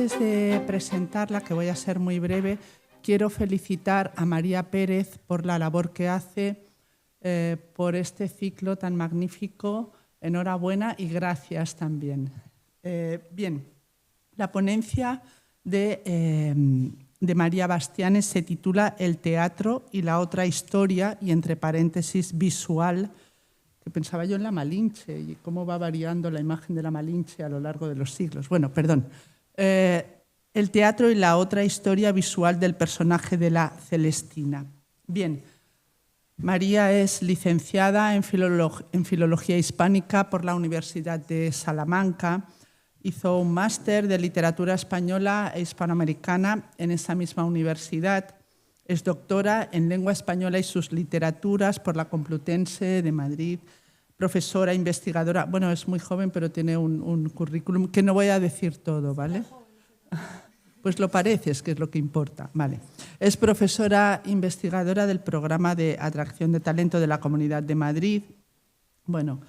antes de presentarla, que voy a ser muy breve, quiero felicitar a María Pérez por la labor que hace, por este ciclo tan magnífico. Enhorabuena y gracias también. Bien, la ponencia de María Bastianes se titula El teatro y la otra historia, y entre paréntesis visual, que pensaba yo en la Malinche y cómo va variando la imagen de la Malinche a lo largo de los siglos. Bueno, perdón. El teatro y la otra historia visual del personaje de la Celestina. Bien, María es licenciada en Filología Hispánica por la Universidad de Salamanca. Hizo un máster de Literatura Española e Hispanoamericana en esa misma universidad. Es doctora en Lengua Española y sus literaturas por la Complutense de Madrid. Profesora, investigadora. Bueno, es muy joven, pero tiene un currículum que no voy a decir todo, ¿vale? Pues lo pareces, que es lo que importa. Vale. Es profesora investigadora del Programa de Atracción de Talento de la Comunidad de Madrid. Bueno,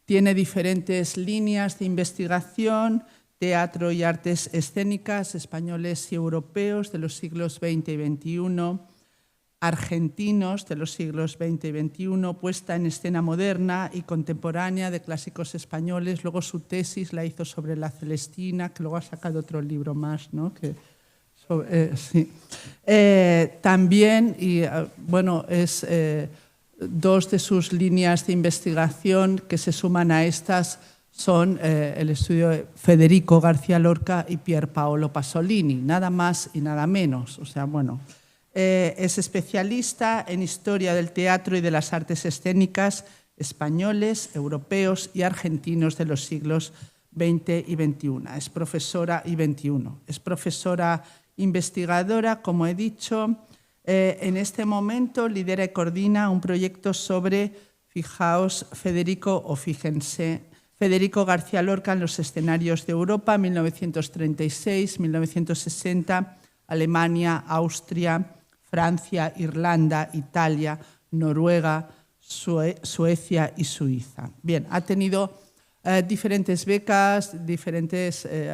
tiene diferentes líneas de investigación, teatro y artes escénicas españoles y europeos de los siglos XX y XXI, argentinos de los siglos XX y XXI, puesta en escena moderna y contemporánea de clásicos españoles. Luego su tesis la hizo sobre la Celestina, que luego ha sacado otro libro más, ¿no? Sí. También, y bueno, es dos de sus líneas de investigación que se suman a estas son el estudio de Federico García Lorca y Pier Paolo Pasolini, nada más y nada menos. O sea, bueno, es especialista en historia del teatro y de las artes escénicas españoles, europeos y argentinos de los siglos XX y XXI. Es profesora Es profesora investigadora, como he dicho. En este momento lidera y coordina un proyecto sobre, fijaos, fíjense, Federico García Lorca en los escenarios de Europa, 1936-1960, Alemania, Austria, Francia, Irlanda, Italia, Noruega, Suecia y Suiza. Bien, ha tenido diferentes becas,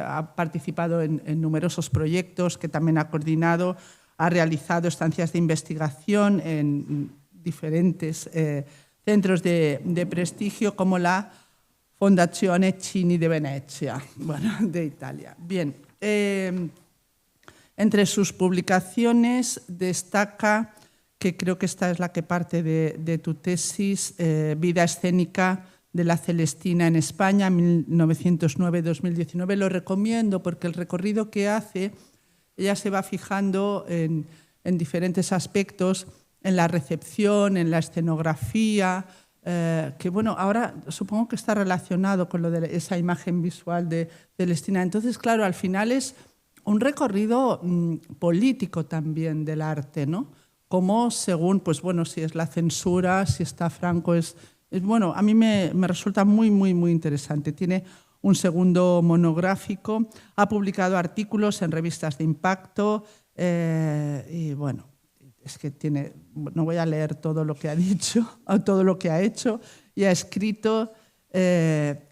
ha participado en numerosos proyectos que también ha coordinado, ha realizado estancias de investigación en diferentes centros de prestigio como la Fondazione Cini de Venecia, bueno, de Italia. Bien, entre sus publicaciones destaca, que creo que esta es la que parte de tu tesis, Vida escénica de la Celestina en España, 1909-2019. Lo recomiendo porque el recorrido que hace, ella se va fijando en diferentes aspectos, en la recepción, en la escenografía, que bueno, ahora supongo que está relacionado con lo de esa imagen visual de Celestina. Entonces, claro, al final es un recorrido político también del arte, ¿no? Como según, pues bueno, si es la censura, si está Franco, bueno, a mí me resulta muy interesante. Tiene un segundo monográfico, ha publicado artículos en revistas de impacto y bueno, es que tiene, no voy a leer todo lo que ha dicho, todo lo que ha hecho y ha escrito,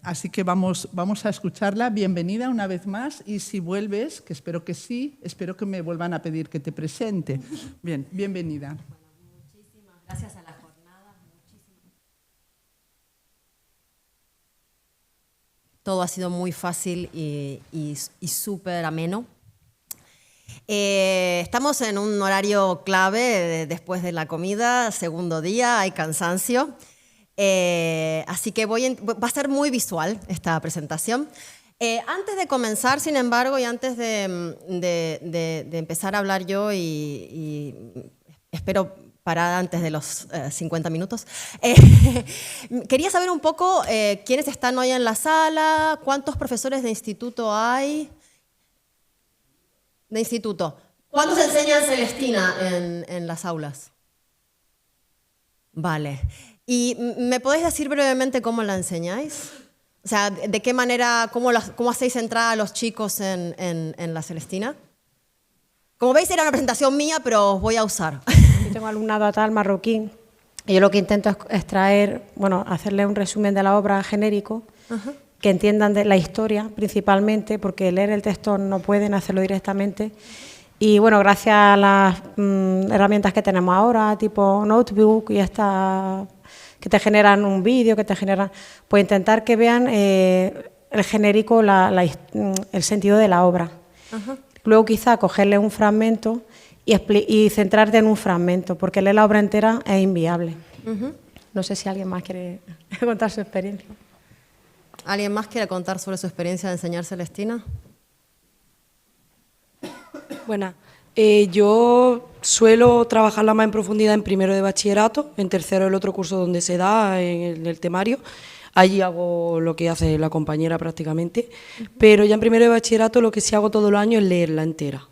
así que vamos a escucharla. Bienvenida una vez más y si vuelves, que espero que sí, espero que me vuelvan a pedir que te presente. Bien, bienvenida. Bueno, muchísimas gracias a la jornada. Todo ha sido muy fácil y súper ameno. Estamos en un horario clave después de la comida, segundo día, hay cansancio. Así que va a ser muy visual esta presentación. Antes de comenzar, sin embargo, y antes de empezar a hablar yo, y espero parar antes de los 50 minutos, quería saber un poco quiénes están hoy en la sala, cuántos profesores de instituto hay. De instituto. ¿Cuántos enseñan Celestina en las aulas? Vale. ¿Y me podéis decir brevemente cómo la enseñáis? O sea, ¿de qué manera, cómo hacéis entrar a los chicos en la Celestina? Como veis, era una presentación mía, pero os voy a usar. Yo tengo alumnado atal marroquí y yo lo que intento es extraer, bueno, hacerle un resumen de la obra genérico. que entiendan de la historia principalmente, porque leer el texto no pueden hacerlo directamente. Y bueno, gracias a las herramientas que tenemos ahora, tipo Notebook y estas que te generan un vídeo, que te generan, pues intentar que vean el genérico, el sentido de la obra. Ajá. Luego quizá cogerle un fragmento y centrarte en un fragmento, porque leer la obra entera es inviable. No sé si alguien más quiere contar su experiencia. ¿Alguien más quiere contar sobre su experiencia de enseñar Celestina? Bueno, yo suelo trabajarla más en profundidad en primero de bachillerato, en tercero el otro curso donde se da, en el temario. Allí hago lo que hace la compañera prácticamente, pero ya en primero de bachillerato lo que sí hago todos los años es leerla entera.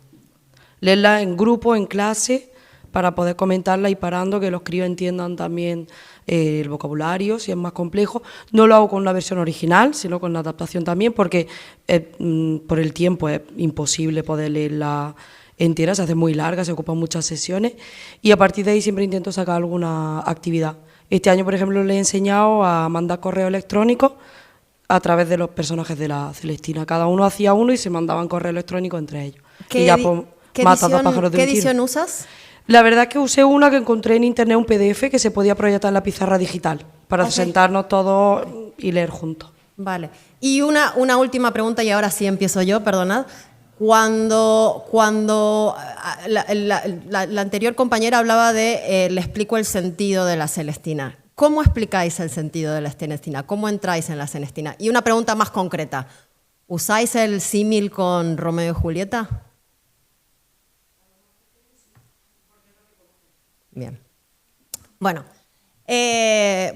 Leerla en grupo, en clase, para poder comentarla y parando, que los críos entiendan también el vocabulario, si es más complejo. No lo hago con una versión original, sino con la adaptación también, porque por el tiempo es imposible poder leerla entera, se hace muy larga, se ocupan muchas sesiones, y a partir de ahí siempre intento sacar alguna actividad. Este año, por ejemplo, le he enseñado a mandar correo electrónico a través de los personajes de la Celestina. Cada uno hacía uno y se mandaban correo electrónico entre ellos. ¿Qué, y ya, pues, ¿qué edición usas? La verdad es que usé una que encontré en internet, un PDF que se podía proyectar en la pizarra digital para sentarnos todos y leer juntos. Vale. Y una última pregunta, y ahora sí empiezo yo, perdonad. Cuando la anterior compañera hablaba de le explico el sentido de la Celestina. ¿Cómo explicáis el sentido de la Celestina? ¿Cómo entráis en la Celestina? Y una pregunta más concreta. ¿Usáis el símil con Romeo y Julieta? Bien. Bueno,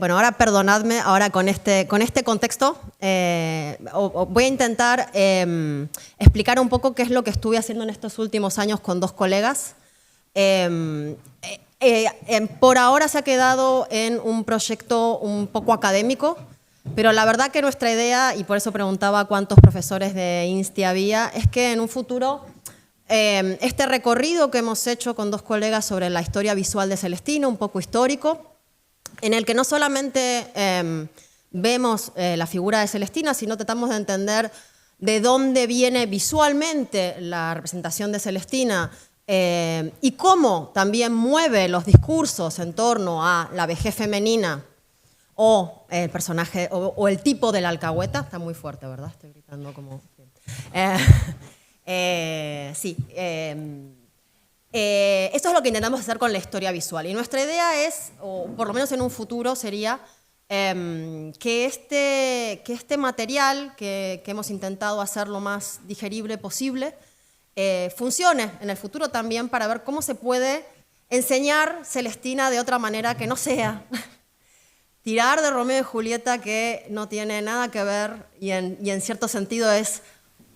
ahora perdonadme, ahora con este contexto voy a intentar explicar un poco qué es lo que estuve haciendo en estos últimos años con dos colegas. Por ahora se ha quedado en un proyecto un poco académico, pero la verdad que nuestra idea, y por eso preguntaba cuántos profesores de INSTI había, es que en un futuro este recorrido que hemos hecho con dos colegas sobre la historia visual de Celestina, un poco histórico, en el que no solamente vemos la figura de Celestina, sino tratamos de entender de dónde viene visualmente la representación de Celestina y cómo también mueve los discursos en torno a la vejez femenina o el personaje o el tipo de la alcahueta. Está muy fuerte, ¿verdad? Estoy gritando como... sí. Esto es lo que intentamos hacer con la historia visual. Y nuestra idea es, o por lo menos en un futuro, sería que este material que hemos intentado hacer lo más digerible posible funcione en el futuro también para ver cómo se puede enseñar Celestina de otra manera que no sea tirar de Romeo y Julieta, que no tiene nada que ver y en cierto sentido es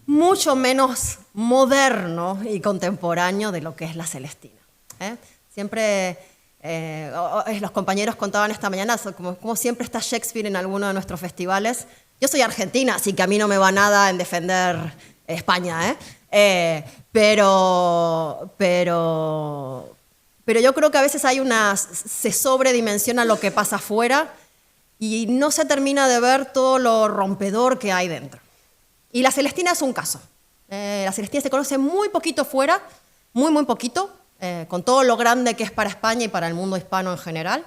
mucho menos moderno y contemporáneo de lo que es la Celestina. Siempre, los compañeros contaban esta mañana, como siempre está Shakespeare en alguno de nuestros festivales. Yo soy argentina, así que a mí no me va nada en defender España, pero yo creo que a veces se sobredimensiona lo que pasa afuera y no se termina de ver todo lo rompedor que hay dentro. Y la Celestina es un caso. La Celestina se conoce muy poquito fuera, muy poquito, con todo lo grande que es para España y para el mundo hispano en general.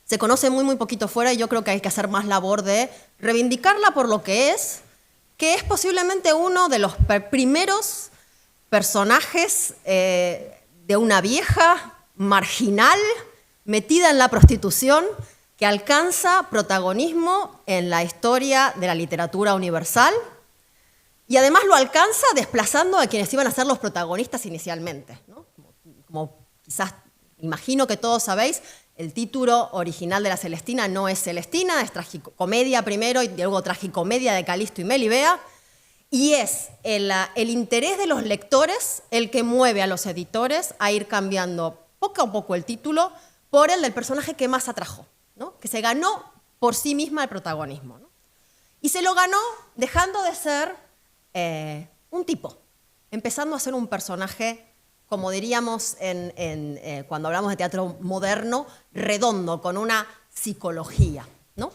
Se conoce muy poquito fuera y yo creo que hay que hacer más labor de reivindicarla por lo que es posiblemente uno de los primeros personajes de una vieja marginal metida en la prostitución que alcanza protagonismo en la historia de la literatura universal y además lo alcanza desplazando a quienes iban a ser los protagonistas inicialmente, ¿no? Como quizás, imagino que todos sabéis, el título original de la Celestina no es Celestina, es Tragicomedia primero y luego Tragicomedia de Calisto y Melibea, y es el interés de los lectores el que mueve a los editores a ir cambiando poco a poco el título por el del personaje que más atrajo, ¿no? Que se ganó por sí misma el protagonismo, ¿no? Y se lo ganó dejando de ser un tipo, empezando a ser un personaje, como diríamos cuando hablamos de teatro moderno, redondo, con una psicología, ¿no?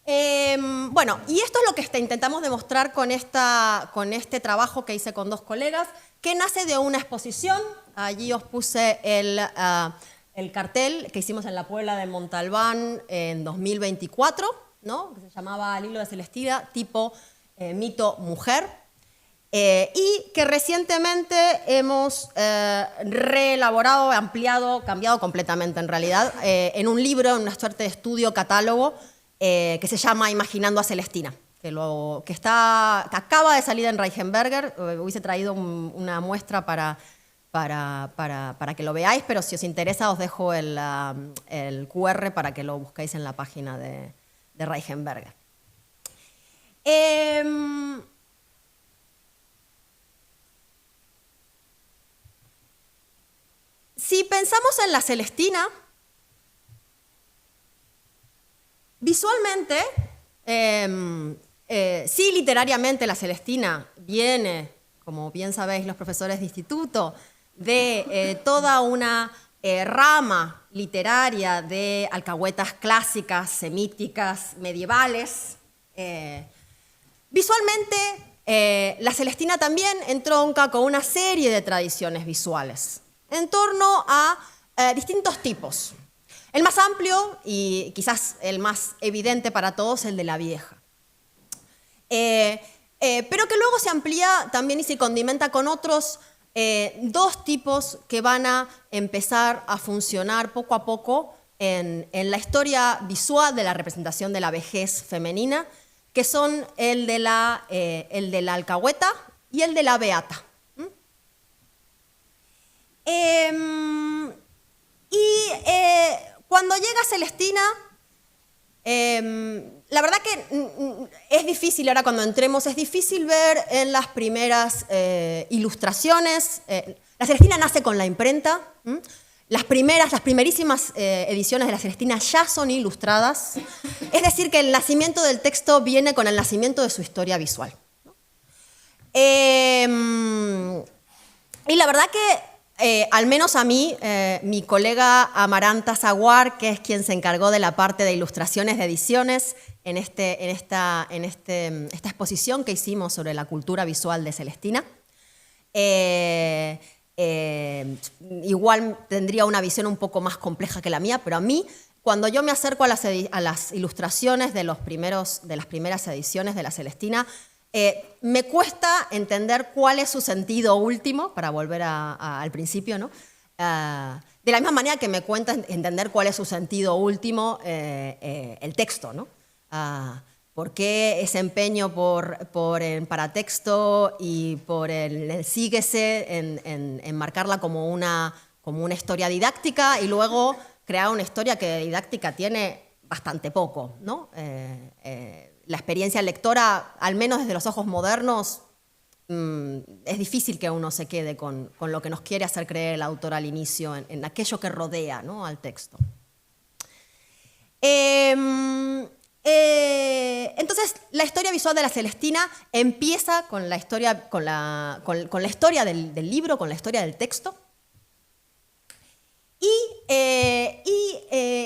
Bueno, y esto es lo que intentamos demostrar con este trabajo que hice con 2 colegas, que nace de una exposición. Allí os puse el cartel que hicimos en la Puebla de Montalbán en 2024, ¿no? Que se llamaba El hilo de Celestina, tipo mito mujer, y que recientemente hemos reelaborado, ampliado, cambiado completamente en realidad, en un libro, en una suerte de estudio, catálogo, que se llama Imaginando a Celestina, que acaba de salir en Reichenberger. Hubiese traído una muestra para que lo veáis, pero si os interesa os dejo el QR para que lo busquéis en la página de Reichenberger. Si pensamos en la Celestina, visualmente, sí, literariamente la Celestina viene, como bien sabéis los profesores de instituto, de toda una rama literaria de alcahuetas clásicas, semíticas, medievales. Visualmente, la Celestina también entronca con una serie de tradiciones visuales en torno a distintos tipos. El más amplio y quizás el más evidente para todos, el de la vieja. Pero que luego se amplía también y se condimenta con otros 2 tipos que van a empezar a funcionar poco a poco en la historia visual de la representación de la vejez femenina, que son el de la alcahueta y el de la beata. Cuando llega Celestina, la verdad que es difícil, ahora cuando entremos, es difícil ver en las primeras ilustraciones. La Celestina nace con la imprenta. Las primerísimas ediciones de la Celestina ya son ilustradas. Es decir, que el nacimiento del texto viene con el nacimiento de su historia visual. Y la verdad que al menos a mí, mi colega Amaranta Zaguar, que es quien se encargó de la parte de ilustraciones de ediciones en esta exposición que hicimos sobre la cultura visual de Celestina, igual tendría una visión un poco más compleja que la mía, pero a mí, cuando yo me acerco a las ilustraciones de las primeras ediciones de la Celestina, me cuesta entender cuál es su sentido último, para volver al principio, ¿no? De la misma manera que me cuesta entender cuál es su sentido último el texto, ¿no? ¿Por qué ese empeño por el paratexto y por el síguese en marcarla como una historia didáctica y luego crear una historia que didáctica tiene bastante poco, ¿no? La experiencia lectora, al menos desde los ojos modernos, es difícil que uno se quede con lo que nos quiere hacer creer el autor al inicio, en aquello que rodea, ¿no?, al texto. Entonces, la historia visual de la Celestina empieza con la historia, del libro, con la historia del texto, y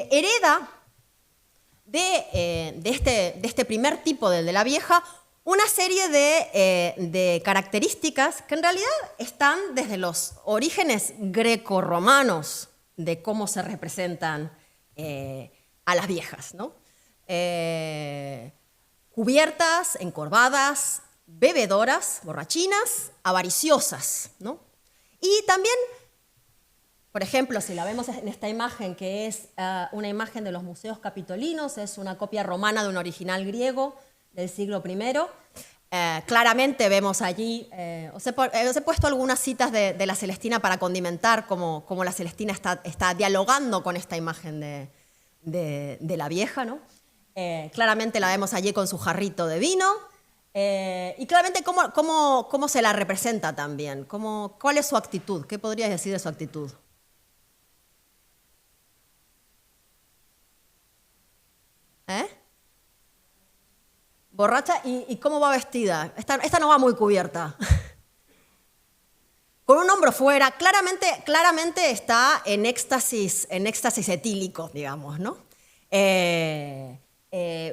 hereda de este primer tipo, del de la vieja, una serie de características que en realidad están desde los orígenes grecorromanos de cómo se representan a las viejas, ¿no? Cubiertas, encorvadas, bebedoras, borrachinas, avariciosas, ¿no? Y también, por ejemplo, si la vemos en esta imagen, que es una imagen de los museos capitolinos, es una copia romana de un original griego del siglo I. Claramente vemos allí, os he puesto algunas citas de la Celestina para condimentar cómo la Celestina está dialogando con esta imagen de la vieja, ¿no? Claramente la vemos allí con su jarrito de vino, y claramente cómo se la representa también, cuál es su actitud, qué podrías decir de su actitud. Borracha, ¿y cómo va vestida? Esta no va muy cubierta. Con un hombro fuera, claramente está en éxtasis etílico, digamos, ¿no?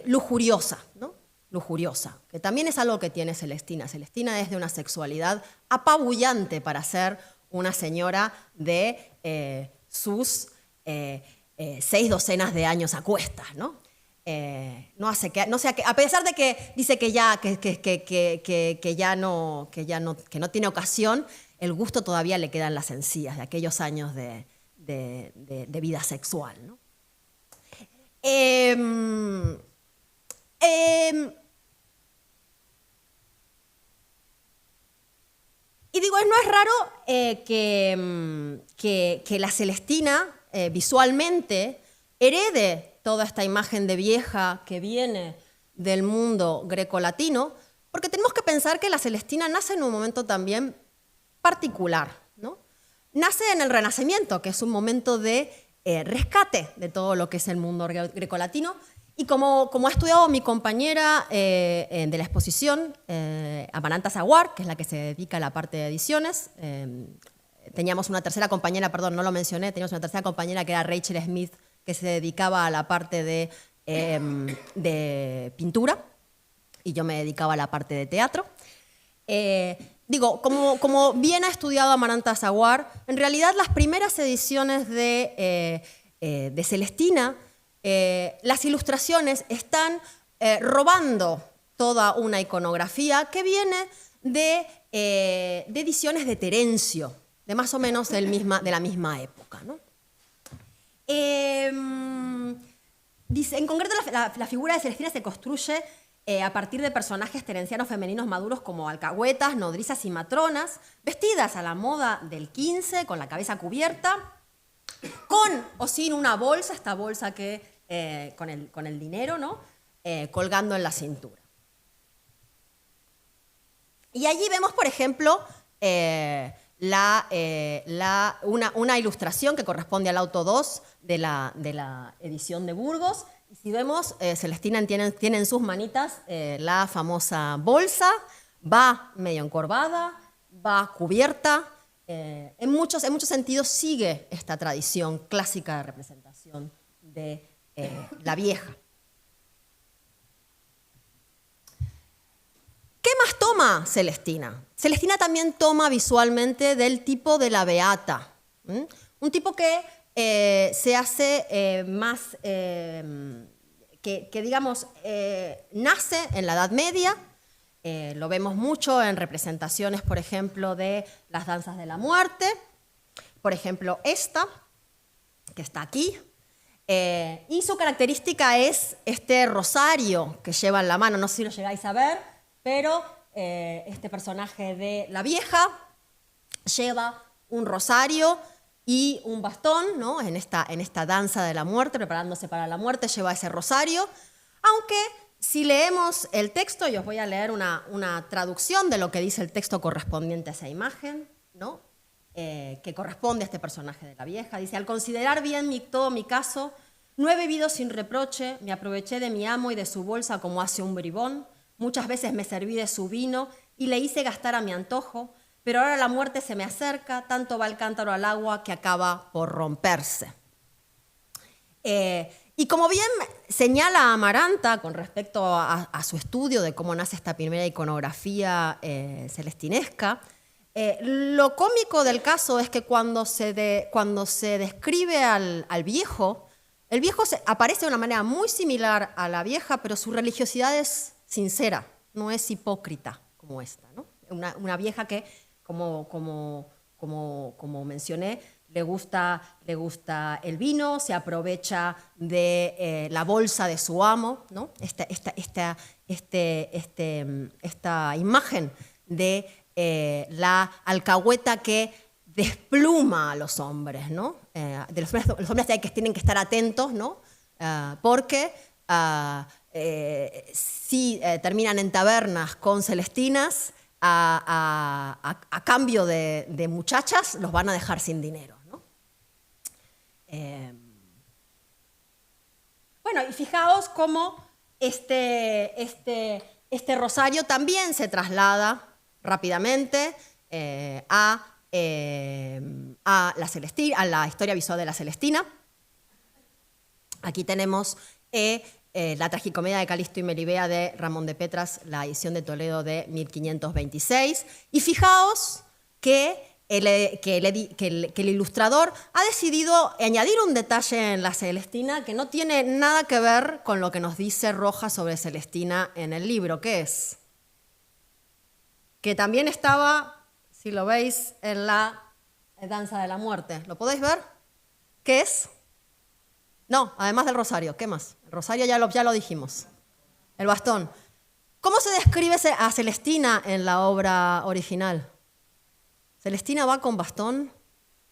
lujuriosa, ¿no? Lujuriosa, que también es algo que tiene Celestina. Celestina es de una sexualidad apabullante para ser una señora de sus 6 docenas de años a cuestas, ¿no? A pesar de que dice que no tiene ocasión, el gusto todavía le queda en las encías de aquellos años de vida sexual, ¿no? Y digo, no es raro que la Celestina visualmente herede toda esta imagen de vieja que viene del mundo grecolatino, porque tenemos que pensar que la Celestina nace en un momento también particular, ¿no? Nace en el Renacimiento, que es un momento de rescate de todo lo que es el mundo grecolatino, y como ha estudiado mi compañera de la exposición, Amaranta Zaguar, que es la que se dedica a la parte de ediciones, teníamos una tercera compañera, perdón, no lo mencioné, teníamos una tercera compañera que era Rachel Smith, que se dedicaba a la parte de pintura, y yo me dedicaba a la parte de teatro. Digo, como bien ha estudiado Amaranta Zaguar, en realidad las primeras ediciones de Celestina, las ilustraciones están robando toda una iconografía que viene de ediciones de Terencio, de más o menos de la misma época, ¿no? Dice, en concreto, la figura de Celestina se construye a partir de personajes terencianos femeninos maduros como alcahuetas, nodrizas y matronas, vestidas a la moda del 15, con la cabeza cubierta, con o sin una bolsa, esta bolsa que con el dinero, ¿no? Colgando en la cintura. Y allí vemos, por ejemplo, una ilustración que corresponde al auto 2 de la edición de Burgos. Y si vemos, Celestina tiene en sus manitas la famosa bolsa, va medio encorvada, va cubierta. En muchos sentidos sigue esta tradición clásica de representación de la vieja. ¿Qué más toma Celestina? Celestina también toma visualmente del tipo de la beata, un tipo que se hace más, que digamos, nace en la Edad Media. Lo vemos mucho en representaciones, por ejemplo, de las danzas de la muerte, por ejemplo, esta, que está aquí. Y su característica es este rosario que lleva en la mano, no sé si lo llegáis a ver, pero este personaje de la vieja lleva un rosario y un bastón, ¿no? En esta danza de la muerte, preparándose para la muerte, lleva ese rosario, aunque si leemos el texto, y os voy a leer una traducción de lo que dice el texto correspondiente a esa imagen, ¿no? Que corresponde a este personaje de la vieja. Dice, al considerar bien todo mi caso, no he bebido sin reproche, me aproveché de mi amo y de su bolsa como hace un bribón, muchas veces me serví de su vino y le hice gastar a mi antojo, pero ahora la muerte se me acerca, tanto va el cántaro al agua que acaba por romperse. Y como bien señala Amaranta con respecto a su estudio de cómo nace esta primera iconografía celestinesca, lo cómico del caso es que cuando se describe al viejo, el viejo aparece de una manera muy similar a la vieja, pero su religiosidad es sincera, no es hipócrita como esta, ¿no? Una vieja que, como mencioné, le gusta el vino, se aprovecha de la bolsa de su amo, ¿no? Esta imagen de la alcahueta que despluma a los hombres, ¿no? Los hombres que tienen que estar atentos, ¿no? Porque si terminan en tabernas con celestinas, a cambio de muchachas, los van a dejar sin dinero, ¿no? Bueno, y fijaos cómo este rosario también se traslada rápidamente a la historia visual de la Celestina. Aquí tenemos La tragicomedia de Calisto y Melibea de Ramón de Petras, la edición de Toledo de 1526. Y fijaos que el ilustrador ha decidido añadir un detalle en la Celestina que no tiene nada que ver con lo que nos dice Rojas sobre Celestina en el libro. ¿Qué es? Que también estaba, si lo veis, en la Danza de la Muerte. ¿Lo podéis ver? ¿Qué es? No, además del rosario, ¿qué más? El rosario ya lo dijimos. El bastón. ¿Cómo se describe a Celestina en la obra original? ¿Celestina va con bastón?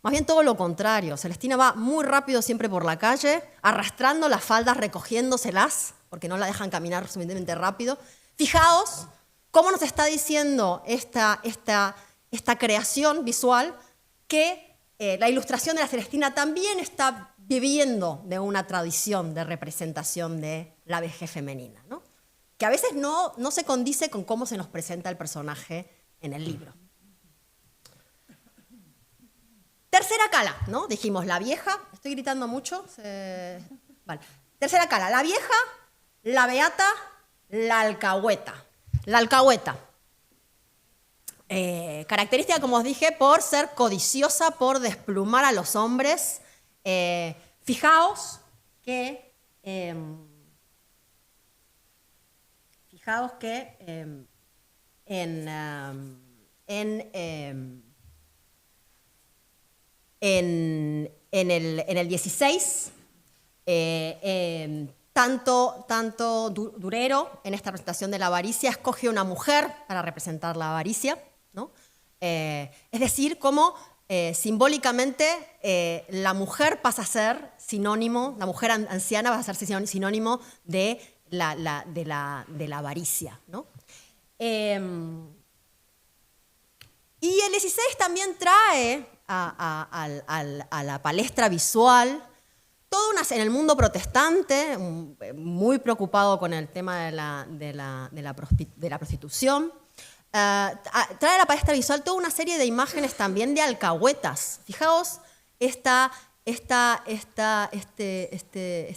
Más bien todo lo contrario. Celestina va muy rápido siempre por la calle, arrastrando las faldas, recogiéndoselas, porque no la dejan caminar suficientemente rápido. Fijaos cómo nos está diciendo esta creación visual que la ilustración de la Celestina también está viviendo de una tradición de representación de la vejez femenina, ¿no? Que a veces no se condice con cómo se nos presenta el personaje en el libro. Tercera cala, ¿no? Dijimos la vieja, estoy gritando mucho. Vale. Tercera cala, la vieja, la beata, la alcahueta. La alcahueta. Característica, como os dije, por ser codiciosa, por desplumar a los hombres. Fijaos que en el 16, tanto Durero, en esta presentación de la avaricia, escoge una mujer para representar la avaricia, ¿no? Es decir, cómo simbólicamente la mujer pasa a ser sinónimo, la mujer anciana va a ser sinónimo de la avaricia, ¿no? Y el 16 también trae a la palestra visual en el mundo protestante, muy preocupado con el tema de la prostitución, trae a la palestra visual toda una serie de imágenes también de alcahuetas. Fijaos esta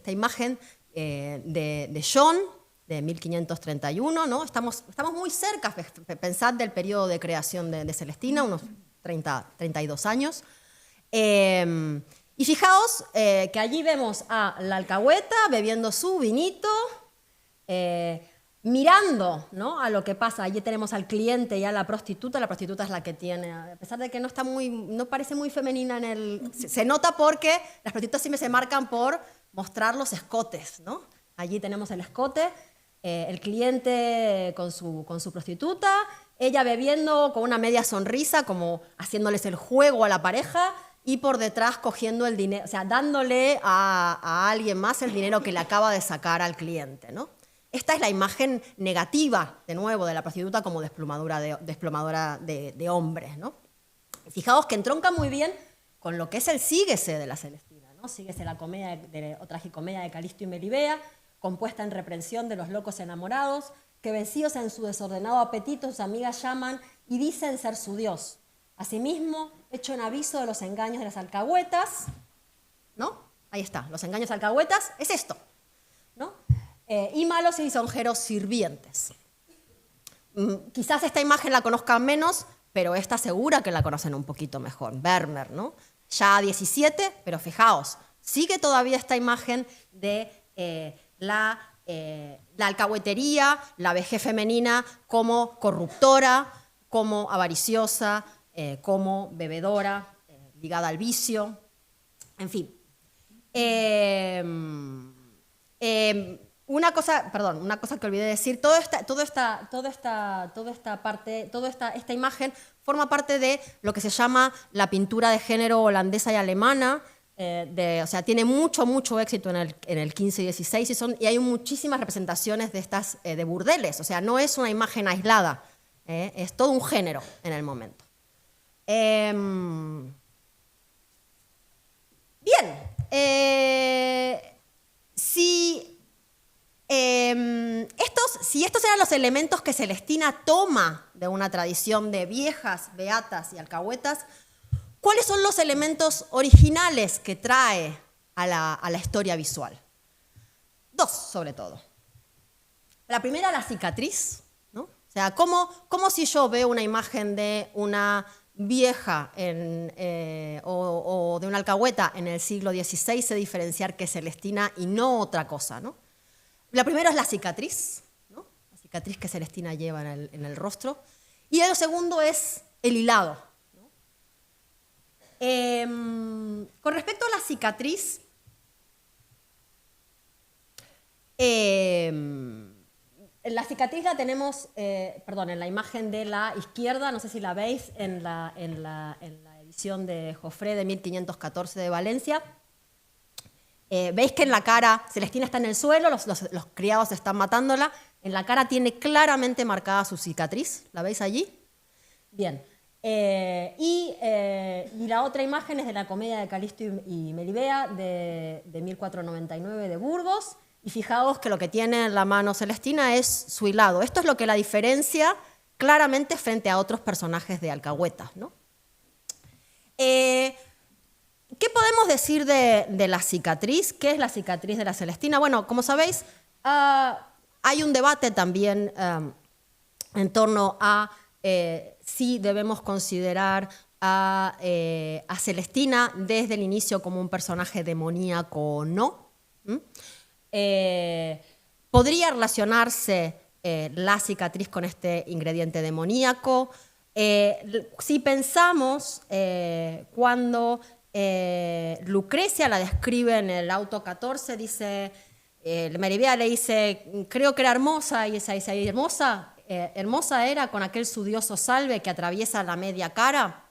imagen de John, de 1531, ¿no? Estamos muy cerca, pensad, del periodo de creación de Celestina, unos 32 años. Y fijaos que allí vemos a la alcahueta bebiendo su vinito, mirando, ¿no?, a lo que pasa. Allí tenemos al cliente y a la prostituta. La prostituta es la que tiene, a pesar de que no parece muy femenina se nota porque las prostitutas siempre se marcan por mostrar los escotes, ¿no? Allí tenemos el escote, el cliente con su prostituta, ella bebiendo con una media sonrisa, como haciéndoles el juego a la pareja, y por detrás cogiendo el dinero, o sea, dándole a alguien más el dinero que le acaba de sacar al cliente, ¿no? Esta es la imagen negativa, de nuevo, de la prostituta como desplomadora de hombres, ¿no? Fijaos que entronca muy bien con lo que es el síguese de la Celestina, ¿no? Síguese la tragicomedia de Calisto y Melibea, compuesta en reprensión de los locos enamorados, que vencidos en su desordenado apetito, sus amigas llaman y dicen ser su Dios. Asimismo, hecho en aviso de los engaños de las alcahuetas, ¿no? Ahí está, los engaños alcahuetas, es esto, ¿no? Y malos y lisonjeros sirvientes. Quizás esta imagen la conozcan menos, pero esta segura que la conocen un poquito mejor. Vermeer, ¿no? Ya 17, pero fijaos, sigue todavía esta imagen de la alcahuetería, la vejez femenina como corruptora, como avariciosa, como bebedora, ligada al vicio, en fin. Una cosa que olvidé decir, esta imagen forma parte de lo que se llama la pintura de género holandesa y alemana. O sea, tiene mucho éxito en el 15 y 16 y hay muchísimas representaciones de estas de burdeles. O sea, no es una imagen aislada, es todo un género en el momento. Bien, si estos eran los elementos que Celestina toma de una tradición de viejas, beatas y alcahuetas, ¿cuáles son los elementos originales que trae a la historia visual? Dos, sobre todo. La primera, la cicatriz, ¿no? O sea, ¿cómo si yo veo una imagen de una vieja o de una alcahueta en el siglo XVI, sé diferenciar que es Celestina y no otra cosa, ¿no? La primera es la cicatriz, ¿no? La cicatriz que Celestina lleva en el rostro. Y el segundo es el hilado, ¿no? Con respecto a la cicatriz, la cicatriz la tenemos, en la imagen de la izquierda, no sé si la veis, en la edición de Joffre de 1514 de Valencia. Veis que en la cara, Celestina está en el suelo, los criados están matándola, en la cara tiene claramente marcada su cicatriz, ¿la veis allí? Bien. Y la otra imagen es de la comedia de Calisto y Melibea de 1499 de Burgos. Y fijaos que lo que tiene en la mano Celestina es su hilado. Esto es lo que la diferencia claramente frente a otros personajes de alcahuetas, ¿no? ¿Qué podemos decir de la cicatriz? ¿Qué es la cicatriz de la Celestina? Bueno, como sabéis, hay un debate también en torno a si debemos considerar a Celestina desde el inicio como un personaje demoníaco o no. Podría relacionarse la cicatriz con este ingrediente demoníaco. Si pensamos cuando Lucrecia la describe en el auto 14, dice, Melibea le dice, creo que era hermosa, y esa dice, hermosa era con aquel sudioso salve que atraviesa la media cara.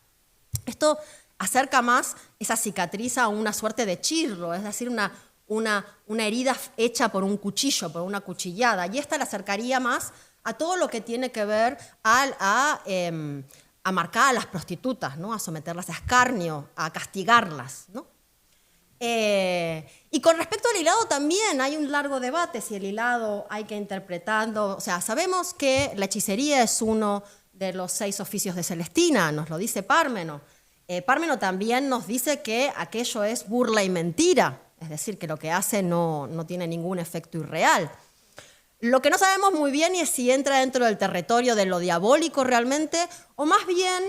Esto acerca más esa cicatriz a una suerte de chirro, es decir, una herida hecha por un cuchillo, por una cuchillada, y esta la acercaría más a todo lo que tiene que ver a marcar a las prostitutas, ¿no? A someterlas a escarnio, a castigarlas, ¿no? Y con respecto al hilado también hay un largo debate si el hilado hay que interpretarlo. O sea, sabemos que la hechicería es uno de los 6 oficios de Celestina, nos lo dice Pármeno. Pármeno también nos dice que aquello es burla y mentira, es decir, que lo que hace no tiene ningún efecto irreal. Lo que no sabemos muy bien es si entra dentro del territorio de lo diabólico realmente, o más bien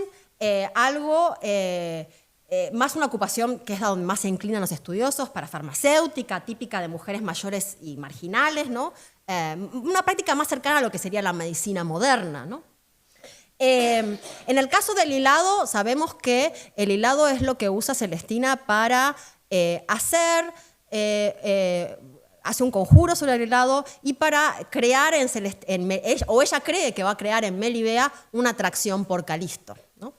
más una ocupación que es a donde más se inclinan los estudiosos, para farmacéutica, típica de mujeres mayores y marginales, ¿no? Una práctica más cercana a lo que sería la medicina moderna, ¿no? En el caso del hilado, sabemos que el hilado es lo que usa Celestina para hace un conjuro sobre el hilado y para crear o ella cree que va a crear en Melibea una atracción por Calisto, ¿no?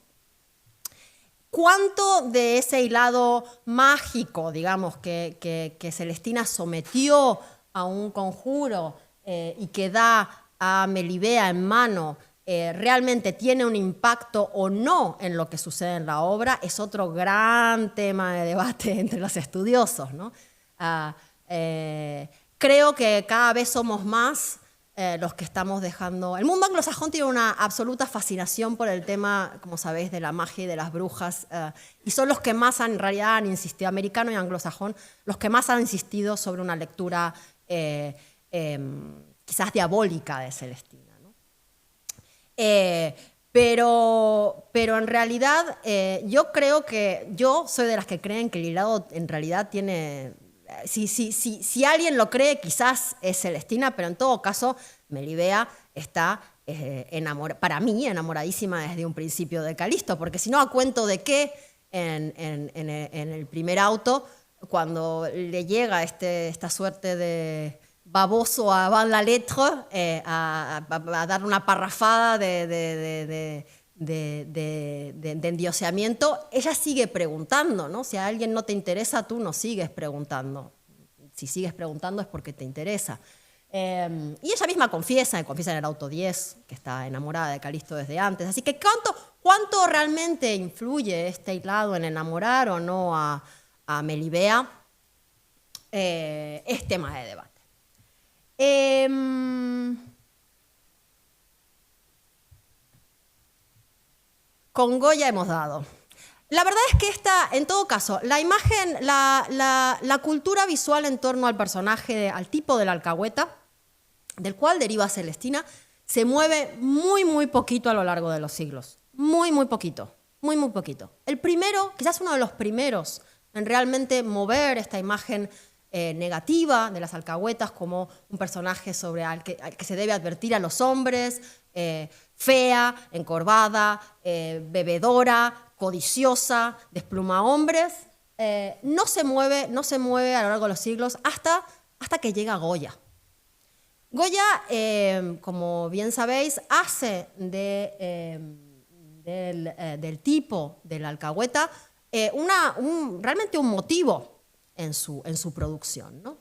¿Cuánto de ese hilado mágico, digamos, que Celestina sometió a un conjuro y que da a Melibea en mano realmente tiene un impacto o no en lo que sucede en la obra? Es otro gran tema de debate entre los estudiosos, ¿no? Creo que cada vez somos más los que estamos dejando. El mundo anglosajón tiene una absoluta fascinación por el tema, como sabéis, de la magia y de las brujas, y son los que más en realidad han insistido, americano y anglosajón, los que más han insistido sobre una lectura quizás diabólica de Celestina, ¿no? Pero en realidad yo creo que yo soy de las que creen que el hilado en realidad tiene... Si alguien lo cree, quizás es Celestina, pero en todo caso, Melibea está para mí enamoradísima desde un principio de Calisto, porque si no, ¿a cuento de qué en el primer auto, cuando le llega esta suerte de baboso a Van la Lettre a dar una parrafada de endioseamiento, ella sigue preguntando, ¿no? Si a alguien no te interesa, tú no sigues preguntando. Si sigues preguntando es porque te interesa. Y ella misma confiesa en el auto 10 que está enamorada de Calisto desde antes. Así que ¿cuánto realmente influye este hilado en enamorar o no a Melibea? Es tema de debate. Con Goya hemos dado. La verdad es que en todo caso, la imagen, la cultura visual en torno al personaje, al tipo de la alcahueta, del cual deriva Celestina, se mueve muy, muy poquito a lo largo de los siglos. Muy, muy poquito. Muy, muy poquito. El primero, quizás uno de los primeros en realmente mover esta imagen negativa de las alcahuetas como un personaje al que se debe advertir a los hombres, fea, encorvada, bebedora, codiciosa, despluma hombres, no se mueve a lo largo de los siglos hasta que llega Goya. Goya, como bien sabéis, hace del tipo de la alcahueta realmente un motivo en su producción, ¿no?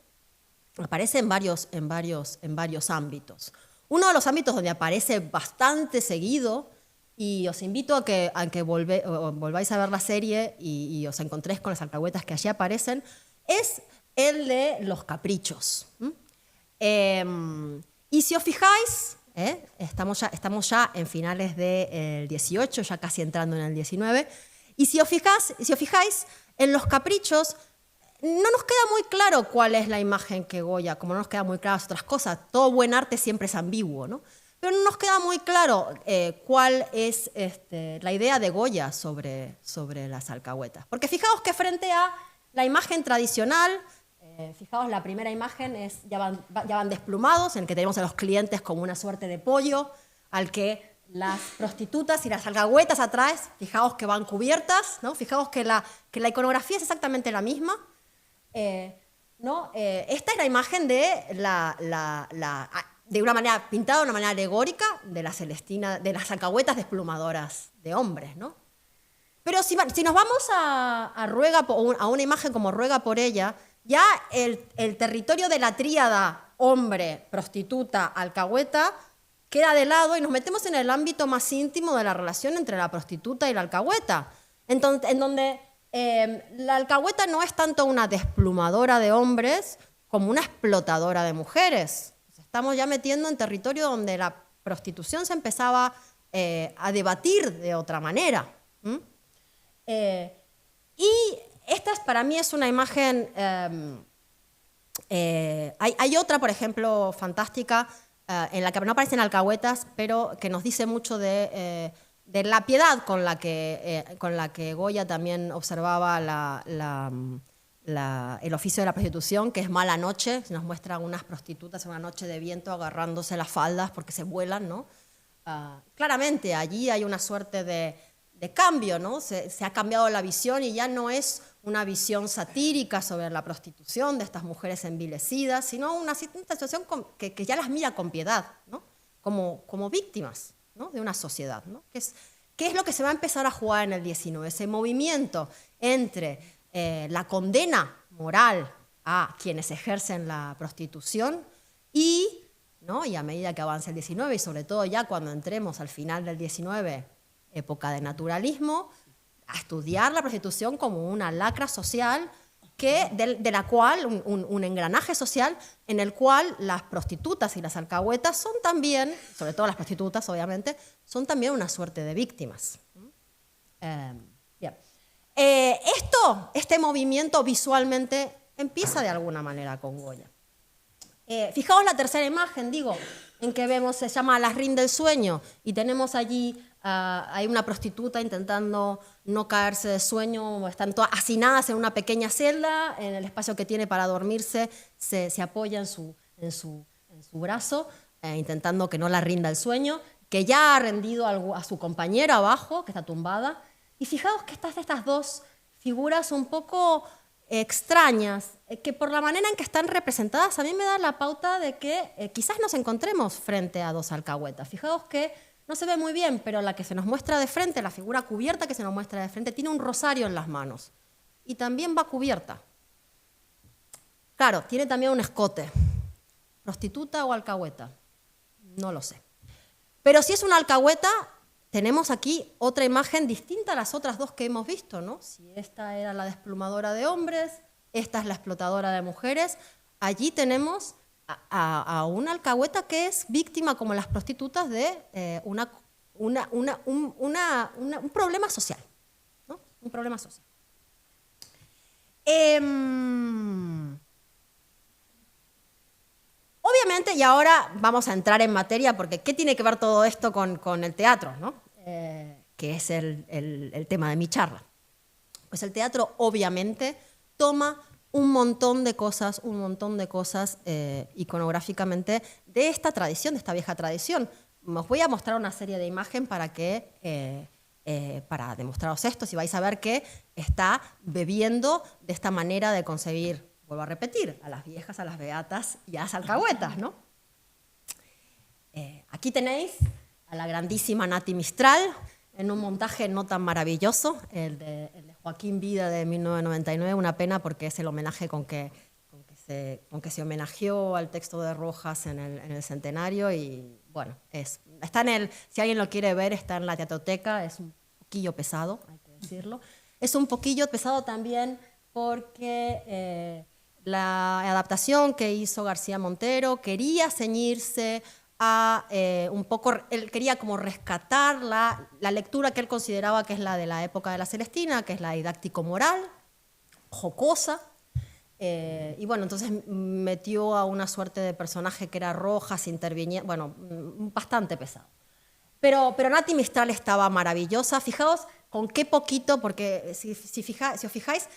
Aparece en varios ámbitos. Uno de los ámbitos donde aparece bastante seguido, y os invito a que volváis a ver la serie y os encontréis con las alcahuetas que allí aparecen, es el de los caprichos. Y si os fijáis, estamos ya en finales del 18, ya casi entrando en el 19, y si os fijáis, en los caprichos no nos queda muy claro cuál es la imagen que Goya, como no nos queda muy claras otras cosas, todo buen arte siempre es ambiguo, ¿no? Pero no nos queda muy claro cuál es la idea de Goya sobre las alcahuetas. Porque fijaos que frente a la imagen tradicional, fijaos, la primera imagen ya van desplumados, en el que tenemos a los clientes como una suerte de pollo, al que las prostitutas y las alcahuetas atrás, fijaos que van cubiertas, ¿no? Fijaos que la iconografía es exactamente la misma. ¿No? Esta es la imagen de una manera pintada, de una manera alegórica, de las alcahuetas desplumadoras de hombres, ¿no? Pero si nos vamos a una imagen como Ruega por ella, ya el territorio de la tríada hombre, prostituta, alcahueta queda de lado y nos metemos en el ámbito más íntimo de la relación entre la prostituta y la alcahueta, en donde la alcahueta no es tanto una desplumadora de hombres como una explotadora de mujeres. Nos estamos ya metiendo en territorio donde la prostitución se empezaba a debatir de otra manera. Y esta para mí es una imagen... hay otra, por ejemplo, fantástica, en la que no aparecen alcahuetas, pero que nos dice mucho de la piedad con la que Goya también observaba el oficio de la prostitución, que es Mala Noche. Nos muestra unas prostitutas en una noche de viento agarrándose las faldas porque se vuelan, ¿no? Claramente allí hay una suerte de cambio, ¿no? Se ha cambiado la visión y ya no es una visión satírica sobre la prostitución de estas mujeres envilecidas, sino una situación que ya las mira con piedad, ¿no? Como víctimas, ¿no? De una sociedad, ¿no? ¿Qué es lo que se va a empezar a jugar en el 19? Ese movimiento entre la condena moral a quienes ejercen la prostitución ¿no? Y a medida que avance el 19, y sobre todo ya cuando entremos al final del 19, época de naturalismo, a estudiar la prostitución como una lacra social de la cual, un engranaje social en el cual las prostitutas y las alcahuetas son también, sobre todo las prostitutas obviamente, son también una suerte de víctimas. Bien. Este movimiento visualmente empieza de alguna manera con Goya. Fijaos la tercera imagen, en que vemos, se llama Las Rin del Sueño, y tenemos allí hay una prostituta intentando no caerse de sueño, están todas hacinadas en una pequeña celda, en el espacio que tiene para dormirse se apoya en su brazo, intentando que no la rinda el sueño, que ya ha rendido a su compañera abajo, que está tumbada. Y fijaos que estas dos figuras un poco extrañas, que por la manera en que están representadas a mí me da la pauta de que quizás nos encontremos frente a dos alcahuetas. Fijaos que no se ve muy bien, pero la que se nos muestra de frente, la figura cubierta que se nos muestra de frente, tiene un rosario en las manos y también va cubierta. Claro, tiene también un escote. ¿Prostituta o alcahueta? No lo sé. Pero si es una alcahueta, tenemos aquí otra imagen distinta a las otras dos que hemos visto, ¿no? Si esta era la desplumadora de hombres, esta es la explotadora de mujeres, allí tenemos a una alcahueta que es víctima, como las prostitutas, de un problema social, ¿no? un problema social. Obviamente, y ahora vamos a entrar en materia, porque ¿qué tiene que ver todo esto con el teatro, ¿no? Que es el tema de mi charla? Pues el teatro obviamente toma un montón de cosas iconográficamente de esta tradición, de esta vieja tradición. Os voy a mostrar una serie de imágenes para demostraros esto, si vais a ver que está bebiendo de esta manera de concebir, vuelvo a repetir, a las viejas, a las beatas y a las alcahuetas, ¿no? Aquí tenéis a la grandísima Nati Mistral en un montaje no tan maravilloso, el de Joaquín Vida de 1999, una pena porque es el homenaje con que se homenajeó al texto de Rojas en el centenario y bueno, está si alguien lo quiere ver, está en la teatroteca, es un poquillo pesado, hay que decirlo. Es un poquillo pesado también porque la adaptación que hizo García Montero quería ceñirse a un poco, él quería como rescatar la lectura que él consideraba que es la de la época de la Celestina, que es la didáctico-moral, jocosa, y bueno, entonces metió a una suerte de personaje que era Rojas, intervenía, bueno, bastante pesado. Pero Nati Mistral estaba maravillosa, fijaos con qué poquito, porque si os fijáis,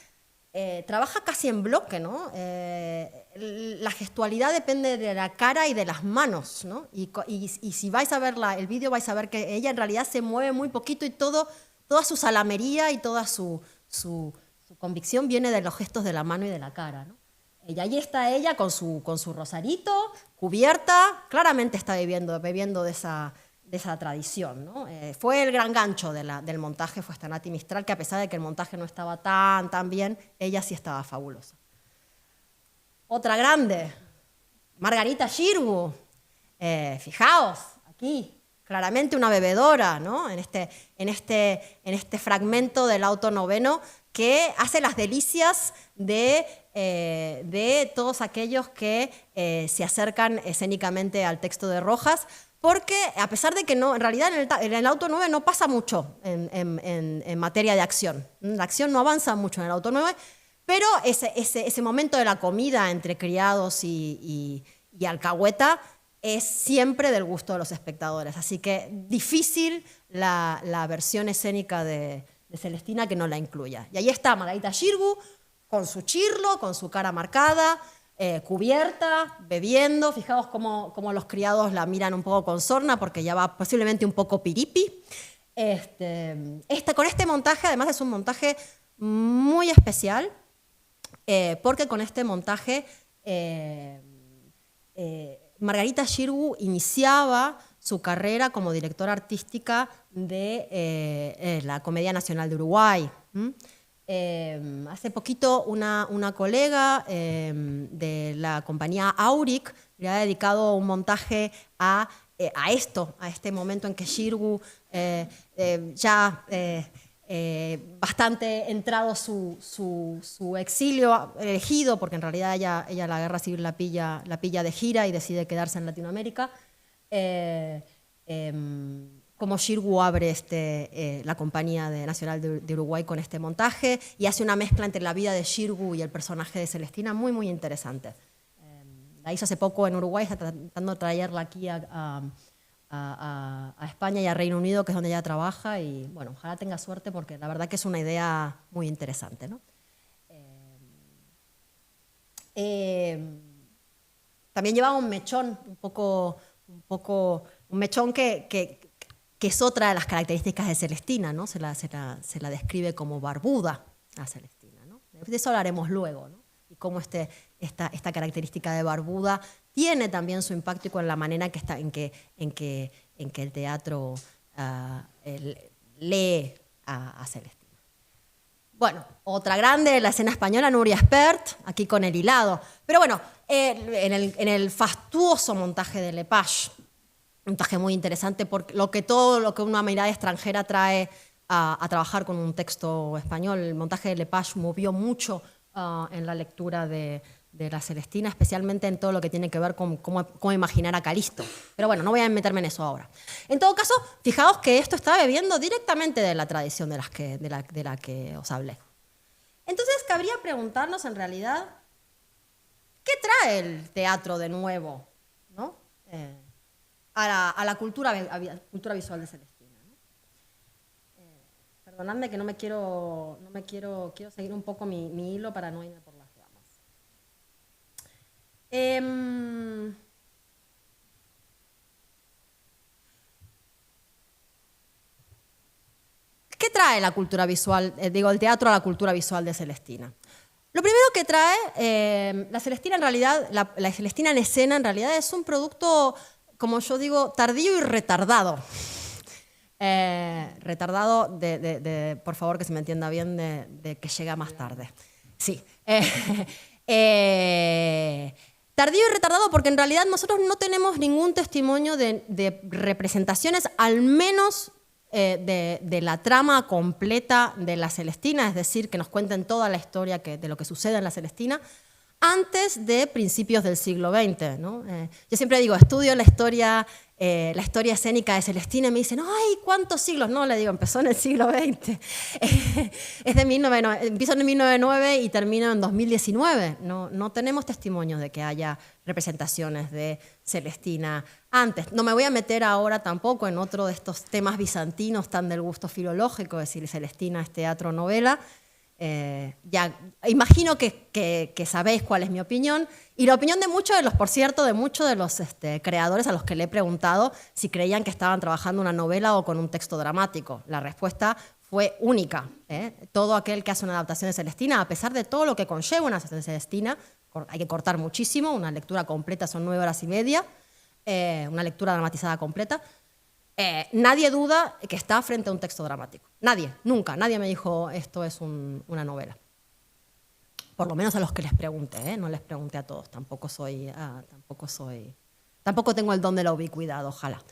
trabaja casi en bloque, ¿no? La gestualidad depende de la cara y de las manos, ¿no? Y si vais a ver el vídeo vais a ver que ella en realidad se mueve muy poquito y toda su salamería y toda su convicción viene de los gestos de la mano y de la cara, ¿no? Y ahí está ella con su rosarito, cubierta, claramente está bebiendo de esa tradición, ¿no? Fue el gran gancho del montaje, fue esta Nati Mistral, que a pesar de que el montaje no estaba tan bien, ella sí estaba fabulosa. Otra grande, Margarita Xirgu. Fijaos, aquí, claramente una bebedora, ¿no? En este fragmento del auto noveno que hace las delicias de todos aquellos que se acercan escénicamente al texto de Rojas, porque a pesar de que no, en realidad en el auto 9 no pasa mucho en materia de acción. La acción no avanza mucho en el auto 9, pero ese momento de la comida entre criados y alcahueta es siempre del gusto de los espectadores. Así que difícil la versión escénica de Celestina que no la incluya. Y ahí está Margarita Xirgu con su chirlo, con su cara marcada, cubierta, bebiendo. Fijaos cómo los criados la miran un poco con sorna porque ya va posiblemente un poco piripi. Con este montaje, además es un montaje muy especial porque con este montaje Margarita Xirgu iniciaba su carrera como directora artística de la Comedia Nacional de Uruguay. Hace poquito una colega de la compañía Auric le ha dedicado un montaje a este momento en que Xirgu ya bastante entrado su exilio elegido, porque en realidad ella la guerra civil la pilla de gira y decide quedarse en Latinoamérica. Como Xirgu abre la Compañía Nacional de Uruguay con este montaje y hace una mezcla entre la vida de Xirgu y el personaje de Celestina muy, muy interesante. La hizo hace poco en Uruguay, está tratando de traerla aquí a España y a Reino Unido, que es donde ella trabaja, y bueno, ojalá tenga suerte porque la verdad que es una idea muy interesante, ¿no? También llevaba un mechón, un mechón que es otra de las características de Celestina, ¿no? Se la describe como barbuda a Celestina, ¿no? De eso hablaremos luego, ¿no? Y cómo esta característica de barbuda tiene también su impacto con la manera en que el teatro lee a Celestina. Bueno, otra grande, la escena española, Núria Espert, aquí con el hilado. Pero bueno, en el fastuoso montaje de Lepage, un montaje muy interesante porque todo lo que una mirada extranjera trae a trabajar con un texto español. El montaje de Lepage movió mucho en la lectura de la Celestina, especialmente en todo lo que tiene que ver con cómo imaginar a Calisto. Pero bueno, no voy a meterme en eso ahora. En todo caso, fijaos que esto está bebiendo directamente de la tradición de la que os hablé. Entonces, cabría preguntarnos en realidad, ¿qué trae el teatro de nuevo, ¿no? a la cultura visual de Celestina, ¿no? Perdonadme que quiero seguir un poco mi hilo para no irme por las ramas. ¿Qué trae la cultura visual, el teatro a la cultura visual de Celestina? Lo primero que trae, la Celestina en realidad, la Celestina en escena en realidad es un producto, como yo digo, tardío y retardado. Retardado por favor que se me entienda bien, de que llega más tarde. Sí. Tardío y retardado porque en realidad nosotros no tenemos ningún testimonio de representaciones, al menos de la trama completa de la Celestina, es decir, que nos cuenten toda la historia de lo que sucede en la Celestina, antes de principios del siglo XX, ¿no? Yo siempre digo, estudio la historia escénica de Celestina y me dicen, ¡ay, cuántos siglos! No, le digo, empezó en el siglo XX. Empiezo en 1909 y termino en 2019. No tenemos testimonios de que haya representaciones de Celestina antes. No me voy a meter ahora tampoco en otro de estos temas bizantinos tan del gusto filológico, es decir, Celestina es teatro novela. Ya imagino que sabéis cuál es mi opinión y la opinión de muchos de los creadores a los que le he preguntado si creían que estaban trabajando una novela o con un texto dramático. La respuesta fue única. Todo aquel que hace una adaptación de Celestina, a pesar de todo lo que conlleva una adaptación de Celestina, hay que cortar muchísimo, una lectura completa son 9 horas y media, una lectura dramatizada completa. Nadie duda que está frente a un texto dramático. Nadie, nunca. Nadie me dijo esto es una novela. Por lo menos a los que les pregunté, no les pregunté a todos. Tampoco tengo el don de la ubicuidad, ojalá.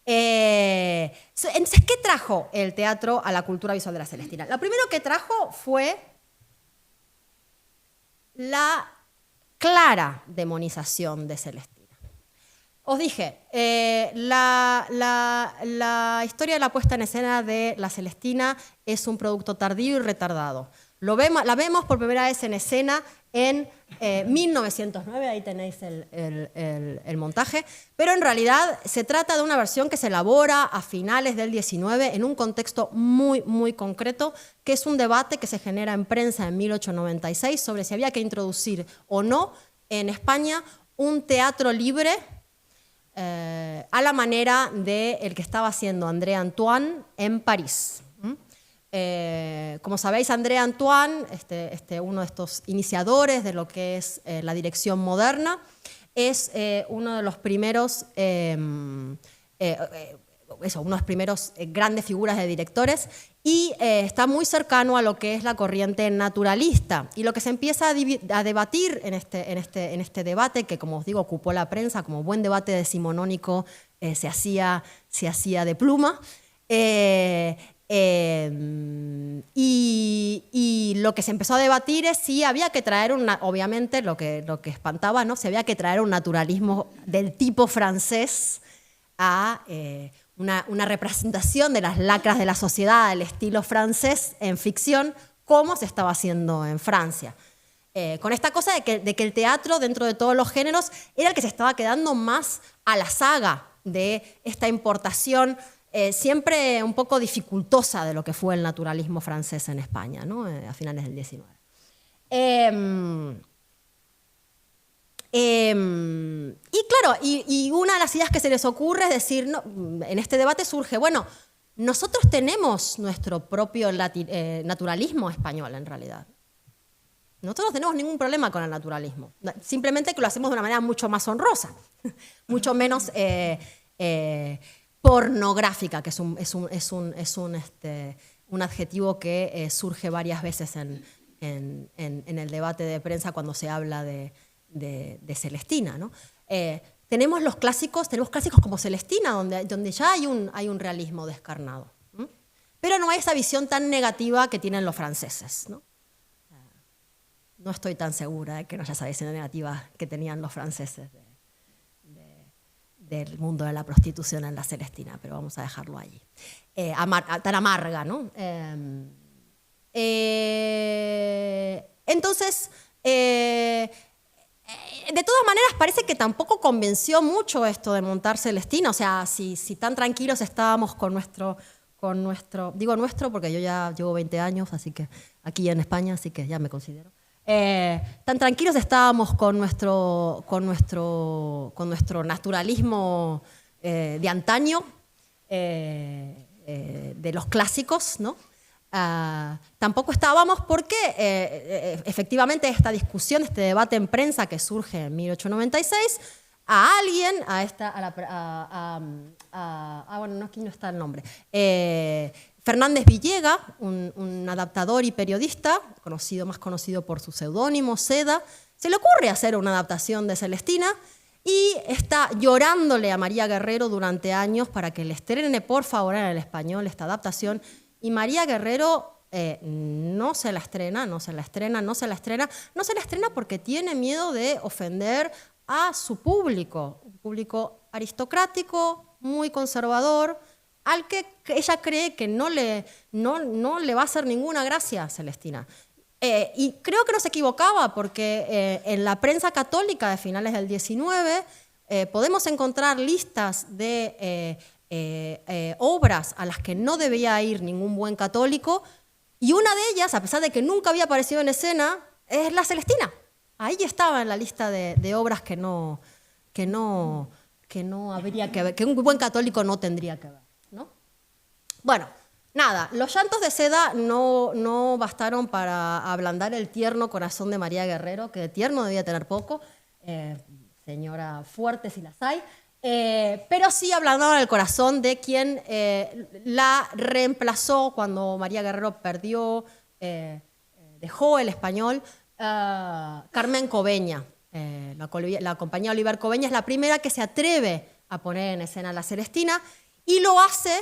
Entonces, ¿qué trajo el teatro a la cultura visual de la Celestina? Lo primero que trajo fue la clara demonización de Celestina. Os dije, la historia de la puesta en escena de la Celestina es un producto tardío y retardado. La vemos por primera vez en escena en 1909, ahí tenéis el montaje, pero en realidad se trata de una versión que se elabora a finales del 19 en un contexto muy, muy concreto, que es un debate que se genera en prensa en 1896 sobre si había que introducir o no en España un teatro libre a la manera del que estaba haciendo André Antoine en París. Como sabéis, André Antoine, uno de estos iniciadores de lo que es la dirección moderna, es uno de los primeros, grandes figuras de directores y está muy cercano a lo que es la corriente naturalista. Y lo que se empieza a debatir en este debate, que como os digo ocupó la prensa, como buen debate decimonónico se hacía de pluma, y lo que se empezó a debatir es si había que traer obviamente lo que espantaba, ¿no? Si había que traer un naturalismo del tipo francés a una representación de las lacras de la sociedad al estilo francés en ficción, como se estaba haciendo en Francia. Con esta cosa de que el teatro, dentro de todos los géneros, era el que se estaba quedando más a la saga de esta importación siempre un poco dificultosa de lo que fue el naturalismo francés en España, ¿no? A finales del 19. Y claro, y una de las ideas que se les ocurre es decir, no, en este debate surge, bueno, nosotros tenemos nuestro propio naturalismo español en realidad. Nosotros no tenemos ningún problema con el naturalismo, simplemente que lo hacemos de una manera mucho más honrosa, mucho menos pornográfica, que es un adjetivo que surge varias veces en el debate de prensa cuando se habla de Celestina, ¿no? Tenemos clásicos como Celestina, donde ya hay un realismo descarnado, ¿no? Pero no hay esa visión tan negativa que tienen los franceses, ¿no? no estoy tan segura de que no haya esa visión negativa que tenían los franceses del mundo de la prostitución en la Celestina, pero vamos a dejarlo allí. Tan amarga, ¿no? Entonces, de todas maneras, parece que tampoco convenció mucho esto de montar Celestina. O sea, si tan tranquilos estábamos con nuestro, digo nuestro porque yo ya llevo 20 años, así que aquí en España, así que ya me considero. Tan tranquilos estábamos con nuestro naturalismo de antaño, de los clásicos, ¿no? Tampoco estábamos porque efectivamente esta discusión, este debate en prensa que surge en 1896, a alguien, bueno, no, aquí no está el nombre, Fernández Villega, un adaptador y periodista, más conocido por su seudónimo, Seda, se le ocurre hacer una adaptación de Celestina y está llorándole a María Guerrero durante años para que le estrene por favor en el español esta adaptación, y María Guerrero no se la estrena porque tiene miedo de ofender a su público, un público aristocrático, muy conservador, al que ella cree que no le va a hacer ninguna gracia Celestina. Y creo que no se equivocaba, porque en la prensa católica de finales del XIX podemos encontrar listas de obras a las que no debía ir ningún buen católico, y una de ellas, a pesar de que nunca había aparecido en escena, es la Celestina. Ahí estaba en la lista de obras que no habría que ver, que un buen católico no tendría que ver, ¿no? Bueno, nada, los llantos de Seda no bastaron para ablandar el tierno corazón de María Guerrero, que de tierno debía tener poco, señora fuerte si las hay, pero sí ablandaron el corazón de quien la reemplazó cuando María Guerrero dejó el español, Carmen Cobeña. La compañía Oliver Cobeña es la primera que se atreve a poner en escena la Celestina, y lo hace,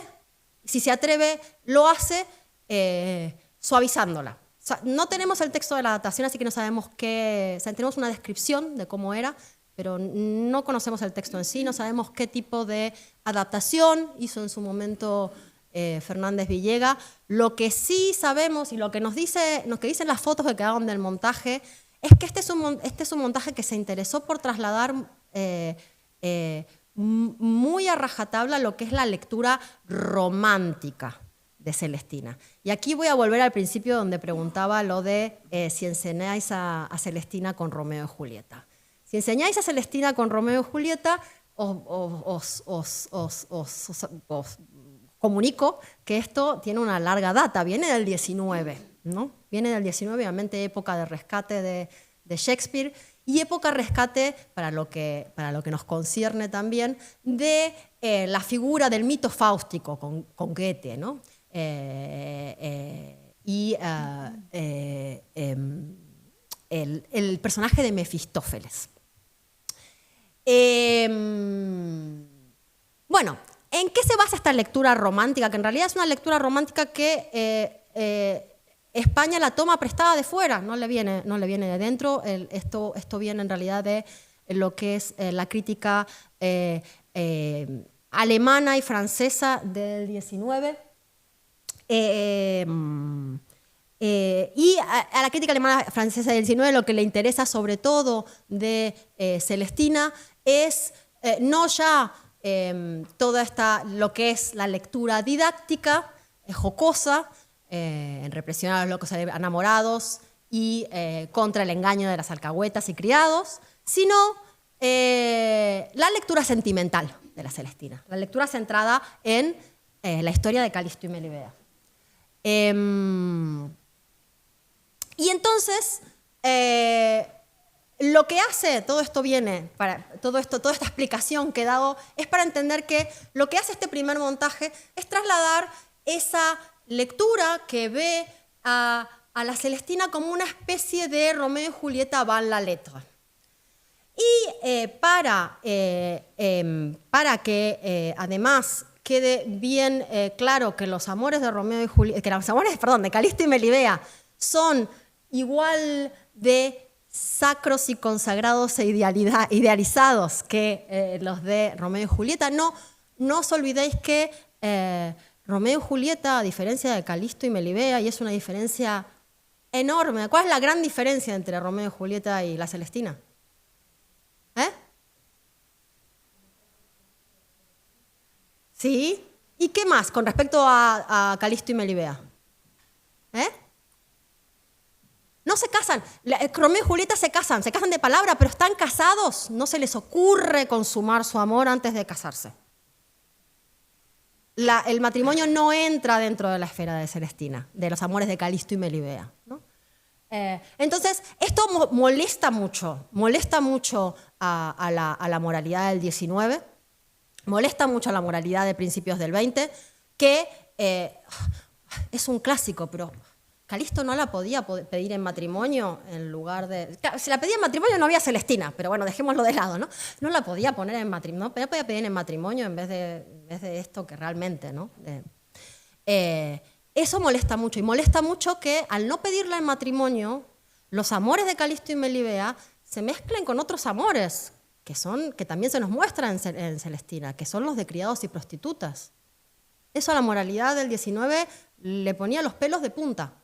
si se atreve, lo hace suavizándola. O sea, no tenemos el texto de la adaptación, así que no sabemos qué, o sea, tenemos una descripción de cómo era, pero no conocemos el texto en sí, no sabemos qué tipo de adaptación hizo en su momento Fernández Villega. Lo que sí sabemos, y lo que dicen las fotos que quedaron del montaje, es que este es un montaje que se interesó por trasladar muy a rajatabla lo que es la lectura romántica de Celestina. Y aquí voy a volver al principio donde preguntaba lo de si enseñáis a Celestina con Romeo y Julieta. Si enseñáis a Celestina con Romeo y Julieta, os comunico que esto tiene una larga data, viene del 19, ¿no? Viene del 19, obviamente época de rescate de Shakespeare, y época rescate, para lo que nos concierne también, de la figura del mito fáustico con Goethe, ¿no? El personaje de Mefistófeles. Bueno, ¿en qué se basa esta lectura romántica? Que en realidad es una lectura romántica que España la toma prestada de fuera, no le viene de dentro. Esto viene en realidad de lo que es la crítica alemana y francesa del 19. Y a la crítica alemana francesa del 19 lo que le interesa sobre todo de Celestina es no ya toda lo que es la lectura didáctica, jocosa, en represión a los locos enamorados y contra el engaño de las alcahuetas y criados, sino la lectura sentimental de la Celestina, la lectura centrada en la historia de Calisto y Melibea. Y entonces, lo que hace, toda esta explicación que he dado, es para entender que lo que hace este primer montaje es trasladar esa lectura que ve a la Celestina como una especie de Romeo y Julieta van la letra. Y para que además quede bien claro que los amores de Romeo y Julieta, de Calisto y Melibea son igual de sacros y consagrados e idealizados que los de Romeo y Julieta. No os olvidéis que Romeo y Julieta, a diferencia de Calisto y Melibea, y es una diferencia enorme. ¿Cuál es la gran diferencia entre Romeo y Julieta y la Celestina? ¿Sí? ¿Y qué más con respecto a Calisto y Melibea? No se casan. Romeo y Julieta se casan de palabra, pero están casados. No se les ocurre consumar su amor antes de casarse. El matrimonio no entra dentro de la esfera de Celestina, de los amores de Calisto y Melibea, ¿no? Entonces, esto molesta mucho a la moralidad del 19, molesta mucho a la moralidad de principios del 20, que es un clásico, pero Calisto no la podía pedir en matrimonio en lugar de... Claro, si la pedía en matrimonio no había Celestina, pero bueno, dejémoslo de lado, ¿no? No la podía poner en matrimonio, no podía pedir en matrimonio en vez de esto que realmente, ¿no? Eso molesta mucho, y molesta mucho que al no pedirla en matrimonio, los amores de Calisto y Melibea se mezclen con otros amores que también se nos muestran en Celestina, que son los de criados y prostitutas. Eso a la moralidad del 19 le ponía los pelos de punta.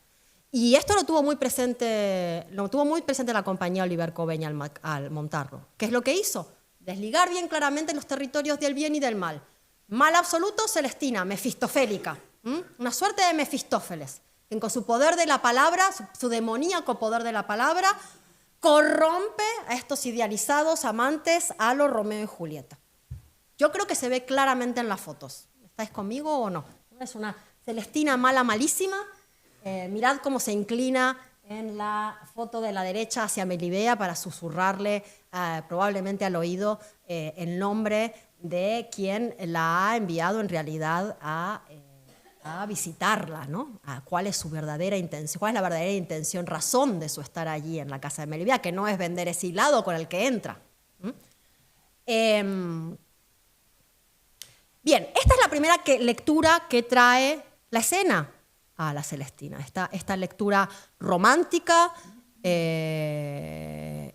Y esto lo tuvo muy presente la compañía Oliver Cobeña al montarlo. ¿Qué es lo que hizo? Desligar bien claramente los territorios del bien y del mal. Mal absoluto, Celestina, mefistofélica. Una suerte de Mefistófeles, que con su poder de la palabra, su demoníaco poder de la palabra, corrompe a estos idealizados amantes a los Romeo y Julieta. Yo creo que se ve claramente en las fotos. ¿Estáis conmigo o no? Es una Celestina mala, malísima. Mirad cómo se inclina en la foto de la derecha hacia Melibea para susurrarle probablemente al oído el nombre de quien la ha enviado en realidad a visitarla, ¿no? ¿Cuál es su verdadera intención? ¿Cuál es la verdadera intención, razón de su estar allí en la casa de Melibea? Que no es vender ese hilado con el que entra. Bien, esta es la primera lectura que trae la escena a la Celestina. Esta lectura romántica, en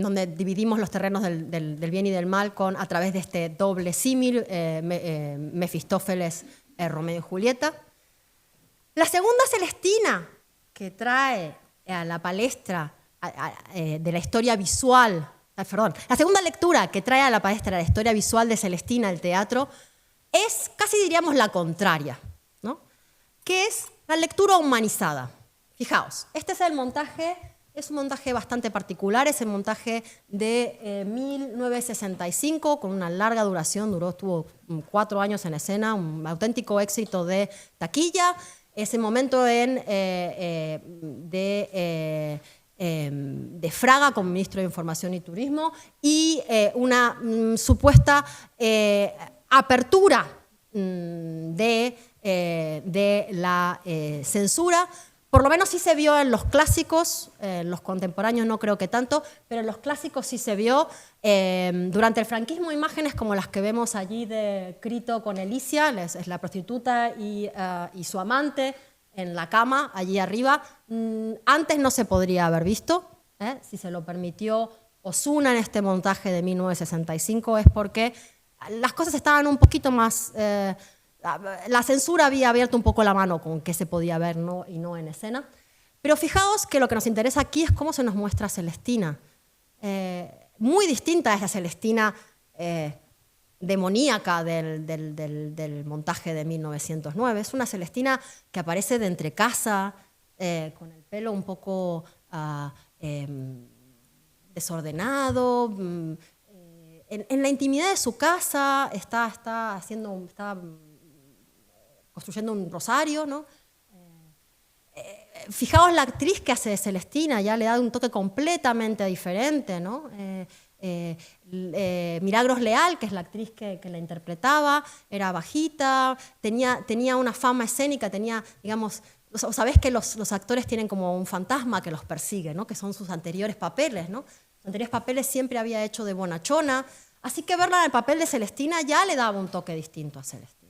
donde dividimos los terrenos del bien y del mal a través de este doble símil, Mefistófeles, Romeo y Julieta. La segunda Celestina que trae a la palestra de la historia visual, la segunda lectura que trae a la palestra de la historia visual de Celestina, el teatro, es casi diríamos la contraria, ¿no? Que es la lectura humanizada. Fijaos, este es el montaje, es un montaje bastante particular, es el montaje de 1965, con una larga duración, estuvo 4 años en escena, un auténtico éxito de taquilla. Es el momento de Fraga como ministro de Información y Turismo y una supuesta apertura de la censura. Por lo menos sí se vio en los clásicos, los contemporáneos no creo que tanto, pero en los clásicos sí se vio. Durante el franquismo, imágenes como las que vemos allí de Crito con Elicia, es la prostituta y su amante en la cama, allí arriba. Antes no se podría haber visto, si se lo permitió Osuna en este montaje de 1965, es porque las cosas estaban un poquito más... la censura había abierto un poco la mano con qué se podía ver y no en escena. Pero fijaos que lo que nos interesa aquí es cómo se nos muestra Celestina. Muy distinta es la Celestina demoníaca del montaje de 1909. Es una Celestina que aparece de entrecasa, con el pelo un poco desordenado. En la intimidad de su casa está construyendo un rosario, ¿no? Fijaos la actriz que hace de Celestina, ya le da un toque completamente diferente, ¿no? Milagros Leal, que es la actriz que la interpretaba, era bajita, tenía una fama escénica, digamos, sabés que los actores tienen como un fantasma que los persigue, ¿no? Que son sus anteriores papeles, ¿no? Sus anteriores papeles siempre había hecho de bonachona, así que verla en el papel de Celestina ya le daba un toque distinto a Celestina.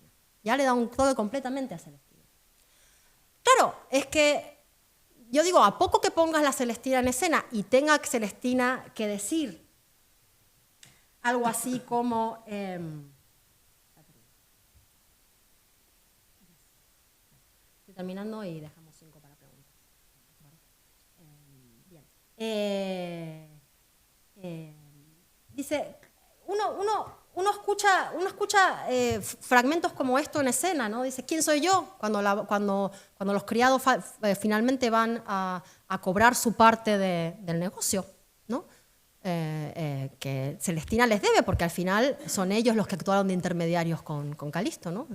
Ya le da un toque completamente a Celestina. Claro, es que yo digo, a poco que pongas la Celestina en escena y tenga Celestina que decir algo así como... estoy terminando y dejamos 5 para preguntas. Bien. Dice, uno escucha fragmentos como esto en escena, ¿no? Dice, ¿quién soy yo? Cuando los criados finalmente van a cobrar su parte del negocio, ¿no? Que Celestina les debe, porque al final son ellos los que actuaron de intermediarios con Calisto, ¿no?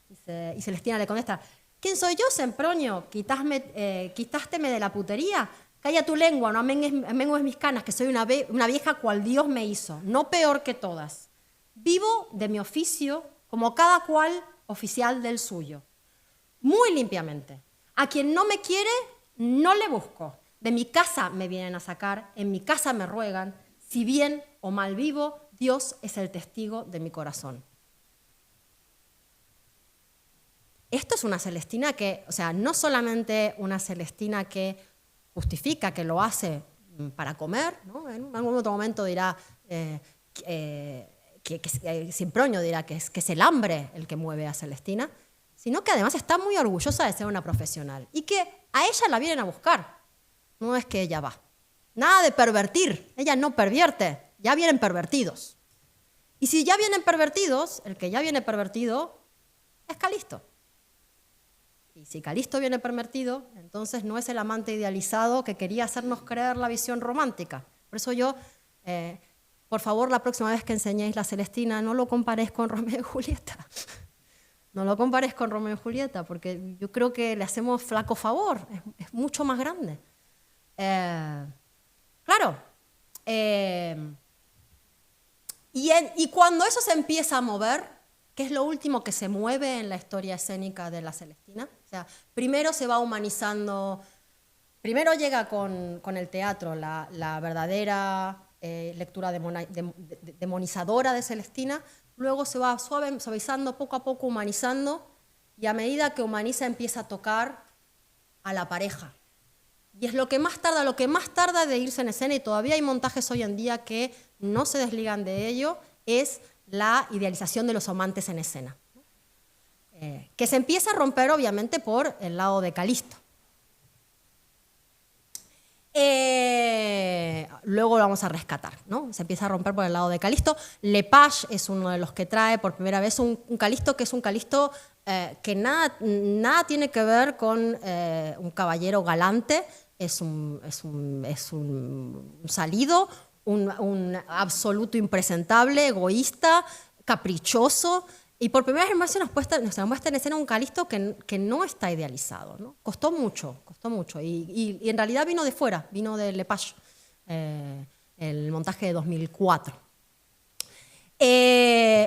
Dice, y Celestina le contesta, ¿quién soy yo, Semproño? ¿Quitásteme de la putería? Calla tu lengua, no amengues mis canas, que soy una vieja cual Dios me hizo, no peor que todas. Vivo de mi oficio como cada cual oficial del suyo, muy limpiamente. A quien no me quiere, no le busco. De mi casa me vienen a sacar, en mi casa me ruegan. Si bien o mal vivo, Dios es el testigo de mi corazón. Esto es una Celestina que, o sea, no solamente una Celestina que justifica que lo hace para comer, ¿no? En algún otro momento dirá, Semproño dirá que es el hambre el que mueve a Celestina, sino que además está muy orgullosa de ser una profesional y que a ella la vienen a buscar, no es que ella va. Nada de pervertir, ella no pervierte, ya vienen pervertidos. Y si ya vienen pervertidos, el que ya viene pervertido es Calisto. Y si Calisto viene pervertido, entonces no es el amante idealizado que quería hacernos creer la visión romántica. Por eso yo, por favor, la próxima vez que enseñéis la Celestina, no lo comparéis con Romeo y Julieta. No lo compares con Romeo y Julieta, porque yo creo que le hacemos flaco favor, es mucho más grande. Claro. Y cuando eso se empieza a mover, ¿qué es lo último que se mueve en la historia escénica de la Celestina? O sea, primero se va humanizando, primero llega con el teatro la verdadera lectura demonizadora de Celestina, luego se va suavizando, poco a poco humanizando, y a medida que humaniza empieza a tocar a la pareja. Y es lo que más tarda de irse en escena, y todavía hay montajes hoy en día que no se desligan de ello, es la idealización de los amantes en escena, que se empieza a romper obviamente por el lado de Calisto. Luego lo vamos a rescatar, ¿no? Se empieza a romper por el lado de Calisto. Lepage es uno de los que trae por primera vez un Calisto que es un Calisto que nada tiene que ver con un caballero galante, es un salido, un absoluto impresentable, egoísta, caprichoso, y por primera vez nos muestra en escena un Calisto que no está idealizado, ¿no? Costó mucho, y en realidad vino de fuera, vino de Lepage, el montaje de 2004.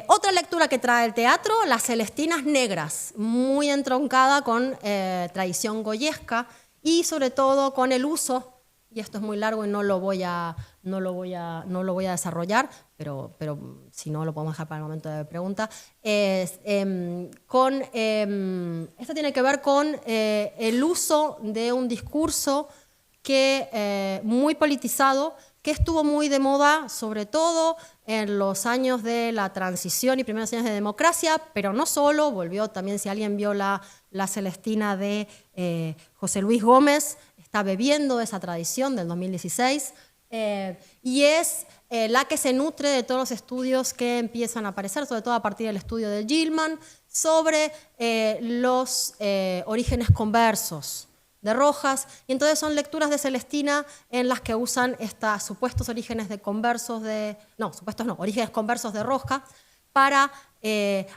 Otra lectura que trae el teatro, las Celestinas negras, muy entroncada con tradición goyesca y sobre todo con el uso, y esto es muy largo y no lo voy a desarrollar, pero si no lo podemos dejar para el momento de pregunta. Esto tiene que ver con el uso de un discurso muy politizado, que estuvo muy de moda, sobre todo en los años de la transición y primeros años de democracia, pero no solo, volvió también, si alguien vio la Celestina de José Luis Gómez, está bebiendo de esa tradición del 2016, y es la que se nutre de todos los estudios que empiezan a aparecer, sobre todo a partir del estudio de Gilman, sobre los orígenes conversos de Rojas, y entonces son lecturas de Celestina en las que usan estos supuestos orígenes orígenes conversos de Rojas para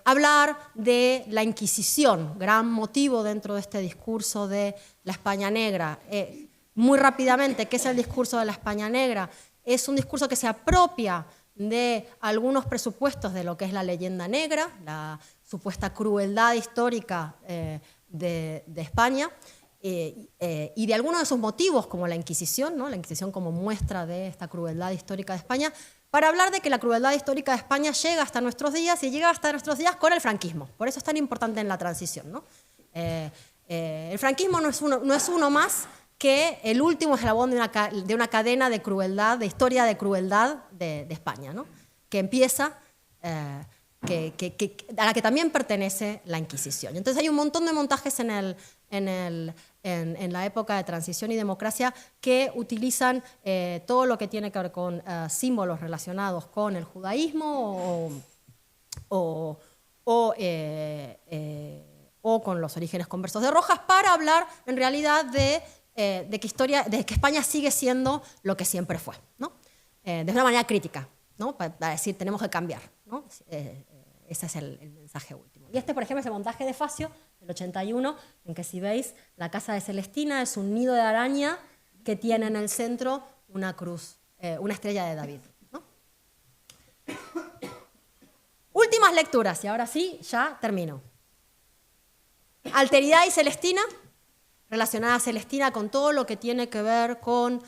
hablar de la Inquisición, gran motivo dentro de este discurso de la España negra. Muy rápidamente, ¿qué es el discurso de la España negra? Es un discurso que se apropia de algunos presupuestos de lo que es la leyenda negra, la supuesta crueldad histórica de España, y de algunos de sus motivos, como la Inquisición, ¿no? La Inquisición como muestra de esta crueldad histórica de España, para hablar de que la crueldad histórica de España llega hasta nuestros días, y llega hasta nuestros días con el franquismo. Por eso es tan importante en la transición, ¿no? El franquismo no es uno más que el último eslabón de una cadena de crueldad, de historia de crueldad de España, ¿no? Que empieza, a la que también pertenece la Inquisición. Entonces hay un montón de montajes en la época de transición y democracia que utilizan todo lo que tiene que ver con símbolos relacionados con el judaísmo o con los orígenes conversos de Rojas, para hablar en realidad de que España sigue siendo lo que siempre fue, ¿no? De una manera crítica, ¿no? Para decir, tenemos que cambiar, ¿no? Ese es el mensaje último. Y por ejemplo, es el montaje de Facio, del 81, en que, si veis, la casa de Celestina es un nido de araña que tiene en el centro una cruz, una estrella de David, ¿no? Últimas lecturas, y ahora sí, ya termino. Alteridad y Celestina, relacionada a Celestina con todo lo que tiene que ver con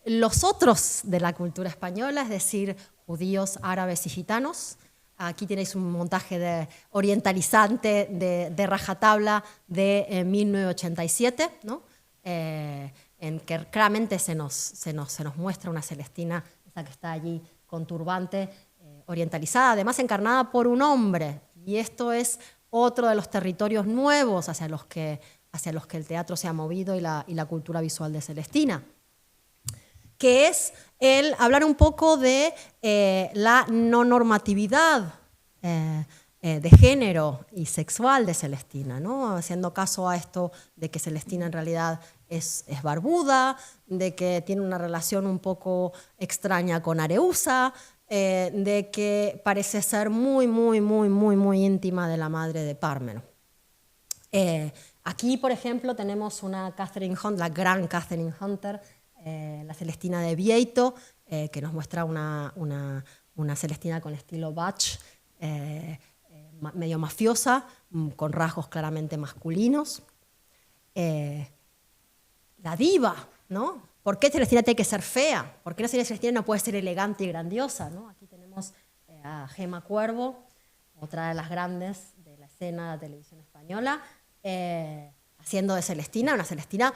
los otros de la cultura española, es decir, judíos, árabes y gitanos. Aquí tenéis un montaje orientalizante de rajatabla de 1987, ¿no? En que claramente se nos muestra una Celestina, esa que está allí con turbante, orientalizada, además encarnada por un hombre. Y esto es otro de los territorios nuevos hacia los que el teatro se ha movido y la cultura visual de Celestina, que es el hablar un poco de la no normatividad de género y sexual de Celestina, ¿no? Haciendo caso a esto de que Celestina en realidad es barbuda, de que tiene una relación un poco extraña con Areusa, de que parece ser muy íntima de la madre de Pármeno. Aquí, por ejemplo, tenemos una Catherine Hunter, la gran Catherine Hunter, la Celestina de Vieito, que nos muestra una Celestina con estilo Bach, medio mafiosa, con rasgos claramente masculinos. La diva, ¿no? ¿Por qué Celestina tiene que ser fea? ¿Por qué la Celestina no puede ser elegante y grandiosa, ¿no? Aquí tenemos a Gema Cuervo, otra de las grandes de la escena de la televisión española, haciendo de Celestina, una Celestina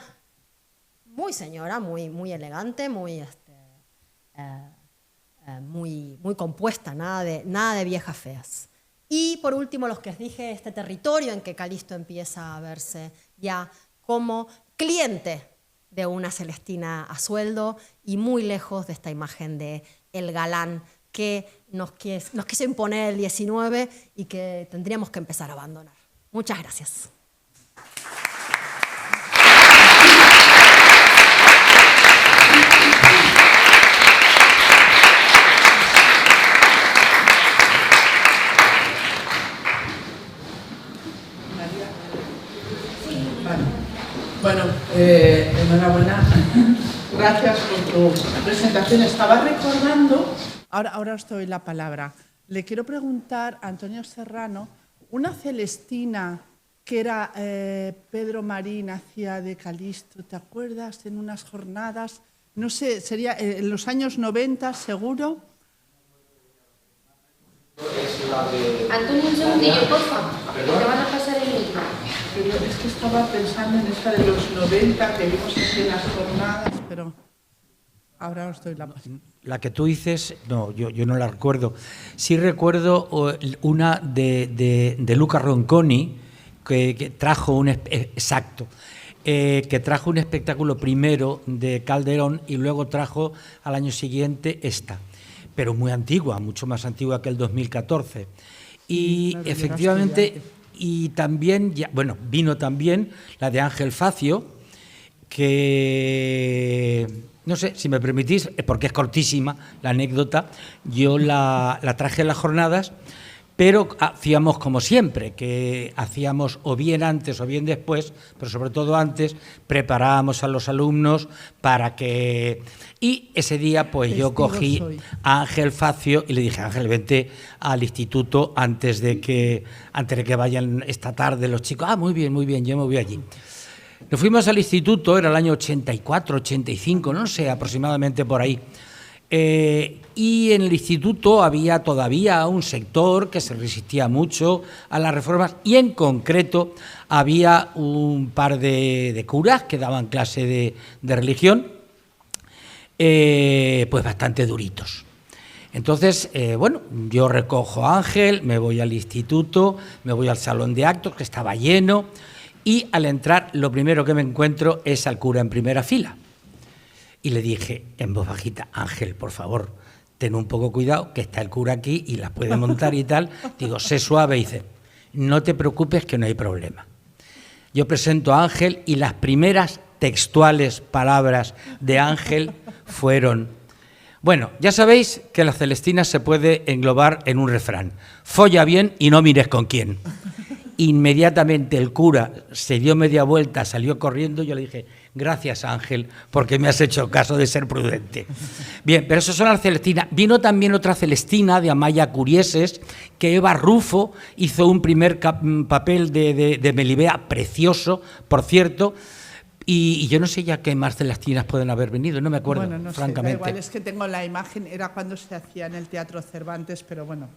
muy señora, muy elegante, muy compuesta, nada de viejas feas. Y por último, los que os dije, este territorio en que Calisto empieza a verse ya como cliente de una Celestina a sueldo y muy lejos de esta imagen de el galán que nos quiso imponer el 19 y que tendríamos que empezar a abandonar. Muchas gracias. Bueno, enhorabuena. Gracias por tu presentación. Estaba recordando, ahora os doy la palabra. Le quiero preguntar a Antonio Serrano, una Celestina que era Pedro Marín hacía de Calisto, ¿te acuerdas? En unas jornadas, no sé, sería en los años 90 seguro. Antonio, un segundillo, por favor. Te van a pasar el micro. Pero es que estaba pensando en esta de los 90 que vimos aquí en las jornadas, pero ahora os doy la palabra. La que tú dices, no, yo no la recuerdo. Sí recuerdo una de Luca Ronconi que trajo un espectáculo primero de Calderón y luego trajo al año siguiente esta, pero muy antigua, mucho más antigua que el 2014. Y claro, efectivamente, y también, vino también la de Ángel Facio, que, no sé, si me permitís, porque es cortísima la anécdota, yo la traje en las jornadas, pero hacíamos como siempre, que hacíamos o bien antes o bien después, pero sobre todo antes, preparábamos a los alumnos para que... Y ese día pues yo cogí a Ángel Facio y le dije, Ángel, vente al instituto antes de que vayan esta tarde los chicos. Ah, muy bien, yo me voy allí. Nos fuimos al instituto, era el año 84, 85, no sé, aproximadamente por ahí. Y en el instituto había todavía un sector que se resistía mucho a las reformas y en concreto había un par de curas que daban clase de religión, pues bastante duritos. Entonces, bueno, yo recojo a Ángel, me voy al instituto, me voy al salón de actos que estaba lleno y al entrar lo primero que me encuentro es al cura en primera fila. Y le dije en voz bajita, Ángel, por favor, ten un poco cuidado, que está el cura aquí y las puede montar y tal. Digo, sé suave, y dice, no te preocupes que no hay problema. Yo presento a Ángel y las primeras textuales palabras de Ángel fueron, bueno, ya sabéis que la Celestina se puede englobar en un refrán, folla bien y no mires con quién. Inmediatamente el cura se dio media vuelta, salió corriendo, yo le dije, gracias Ángel, porque me has hecho caso de ser prudente. Bien, pero eso son las Celestinas. Vino también otra Celestina de Amaya Curieses, que Eva Rufo hizo un primer papel de Melibea, precioso, por cierto, y yo no sé ya qué más Celestinas pueden haber venido, no me acuerdo, bueno, no francamente. Sé, da igual, es que tengo la imagen, era cuando se hacía en el Teatro Cervantes, pero bueno,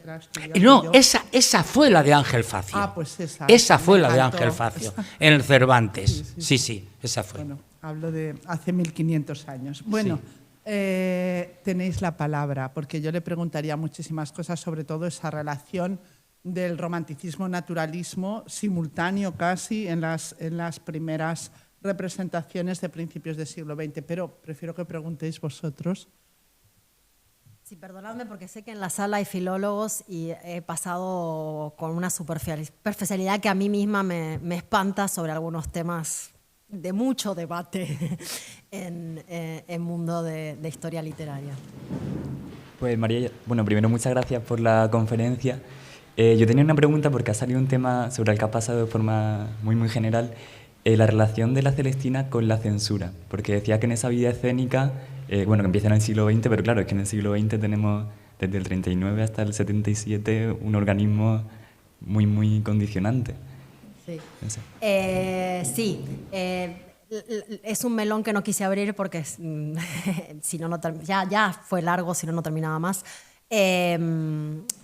era estudiante. No, esa fue la de Ángel Facio. Ah, pues esa. Esa fue la de encantó. Ángel Facio, en el Cervantes. Sí, esa fue. Bueno, hablo de hace 1500 años. Bueno, sí. Tenéis la palabra, porque yo le preguntaría muchísimas cosas, sobre todo esa relación del romanticismo-naturalismo simultáneo casi en las primeras representaciones de principios del siglo XX, pero prefiero que preguntéis vosotros. Sí, perdonadme porque sé que en la sala hay filólogos y he pasado con una superficialidad que a mí misma me espanta sobre algunos temas de mucho debate en el mundo de historia literaria. Pues María, bueno, primero muchas gracias por la conferencia. Yo tenía una pregunta porque ha salido un tema sobre el que ha pasado de forma muy general, la relación de la Celestina con la censura, porque decía que en esa vida escénica, bueno, que empieza en el siglo XX, pero claro, es que en el siglo XX tenemos desde el 39 hasta el 77 un organismo muy condicionante. Sí, sí. Es un melón que no quise abrir porque si no, ya fue largo, si no terminaba más.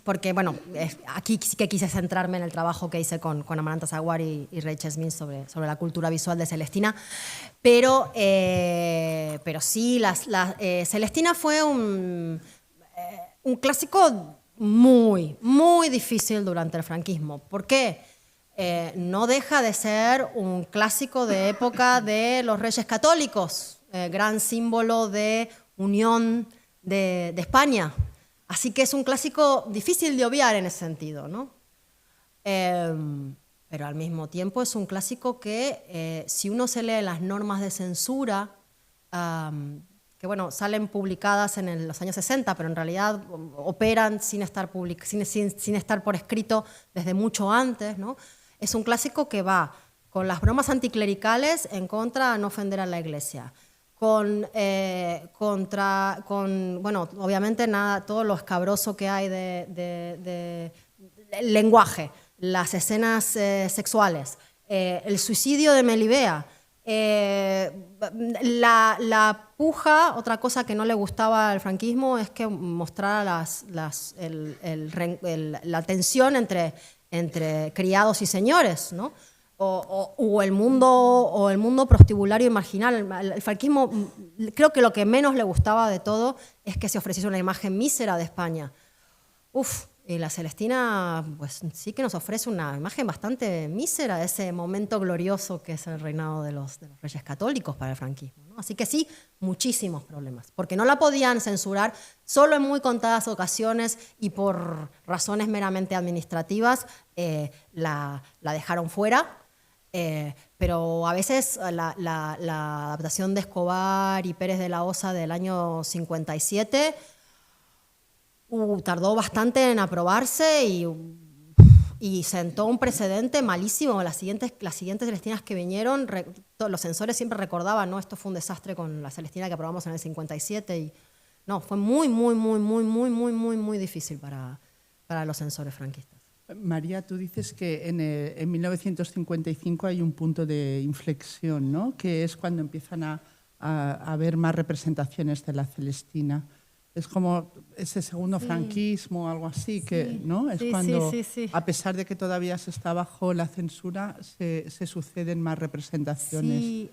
Porque, bueno, aquí sí que quise centrarme en el trabajo que hice con Amaranta Zaguar y Rachel Smith sobre la cultura visual de Celestina, pero sí, Celestina fue un clásico muy difícil durante el franquismo. ¿Por qué? No deja de ser un clásico de época de los Reyes Católicos, gran símbolo de unión de España. Así que es un clásico difícil de obviar en ese sentido, ¿no? Pero al mismo tiempo es un clásico que, si uno se lee las normas de censura, que bueno, salen publicadas en los años 60, pero en realidad operan sin estar por escrito desde mucho antes, ¿no? Es un clásico que va con las bromas anticlericales en contra de no ofender a la Iglesia, bueno, obviamente todo lo escabroso que hay de lenguaje, las escenas sexuales, el suicidio de Melibea, la puja. Otra cosa que no le gustaba al franquismo es que mostrara la tensión entre criados y señores, ¿no? O el mundo prostibulario y marginal. El franquismo, creo que lo que menos le gustaba de todo es que se ofreciese una imagen mísera de España. Y la Celestina, pues sí que nos ofrece una imagen bastante mísera de ese momento glorioso que es el reinado de los Reyes Católicos para el franquismo, ¿no? Así que sí, muchísimos problemas, porque no la podían censurar, solo en muy contadas ocasiones y por razones meramente administrativas la dejaron fuera. Pero a veces la adaptación de Escobar y Pérez de la Osa del año 57 tardó bastante en aprobarse y sentó un precedente malísimo. Las siguientes Celestinas que vinieron, los censores siempre recordaban, ¿no? Esto fue un desastre con la Celestina que aprobamos en el 57 y no, fue muy difícil para los censores franquistas. María, tú dices que en 1955 hay un punto de inflexión, ¿no? Que es cuando empiezan a a ver más representaciones de la Celestina. Es como ese segundo franquismo o algo así, que, ¿no? Es cuando, a pesar de que todavía se está bajo la censura, se suceden más representaciones.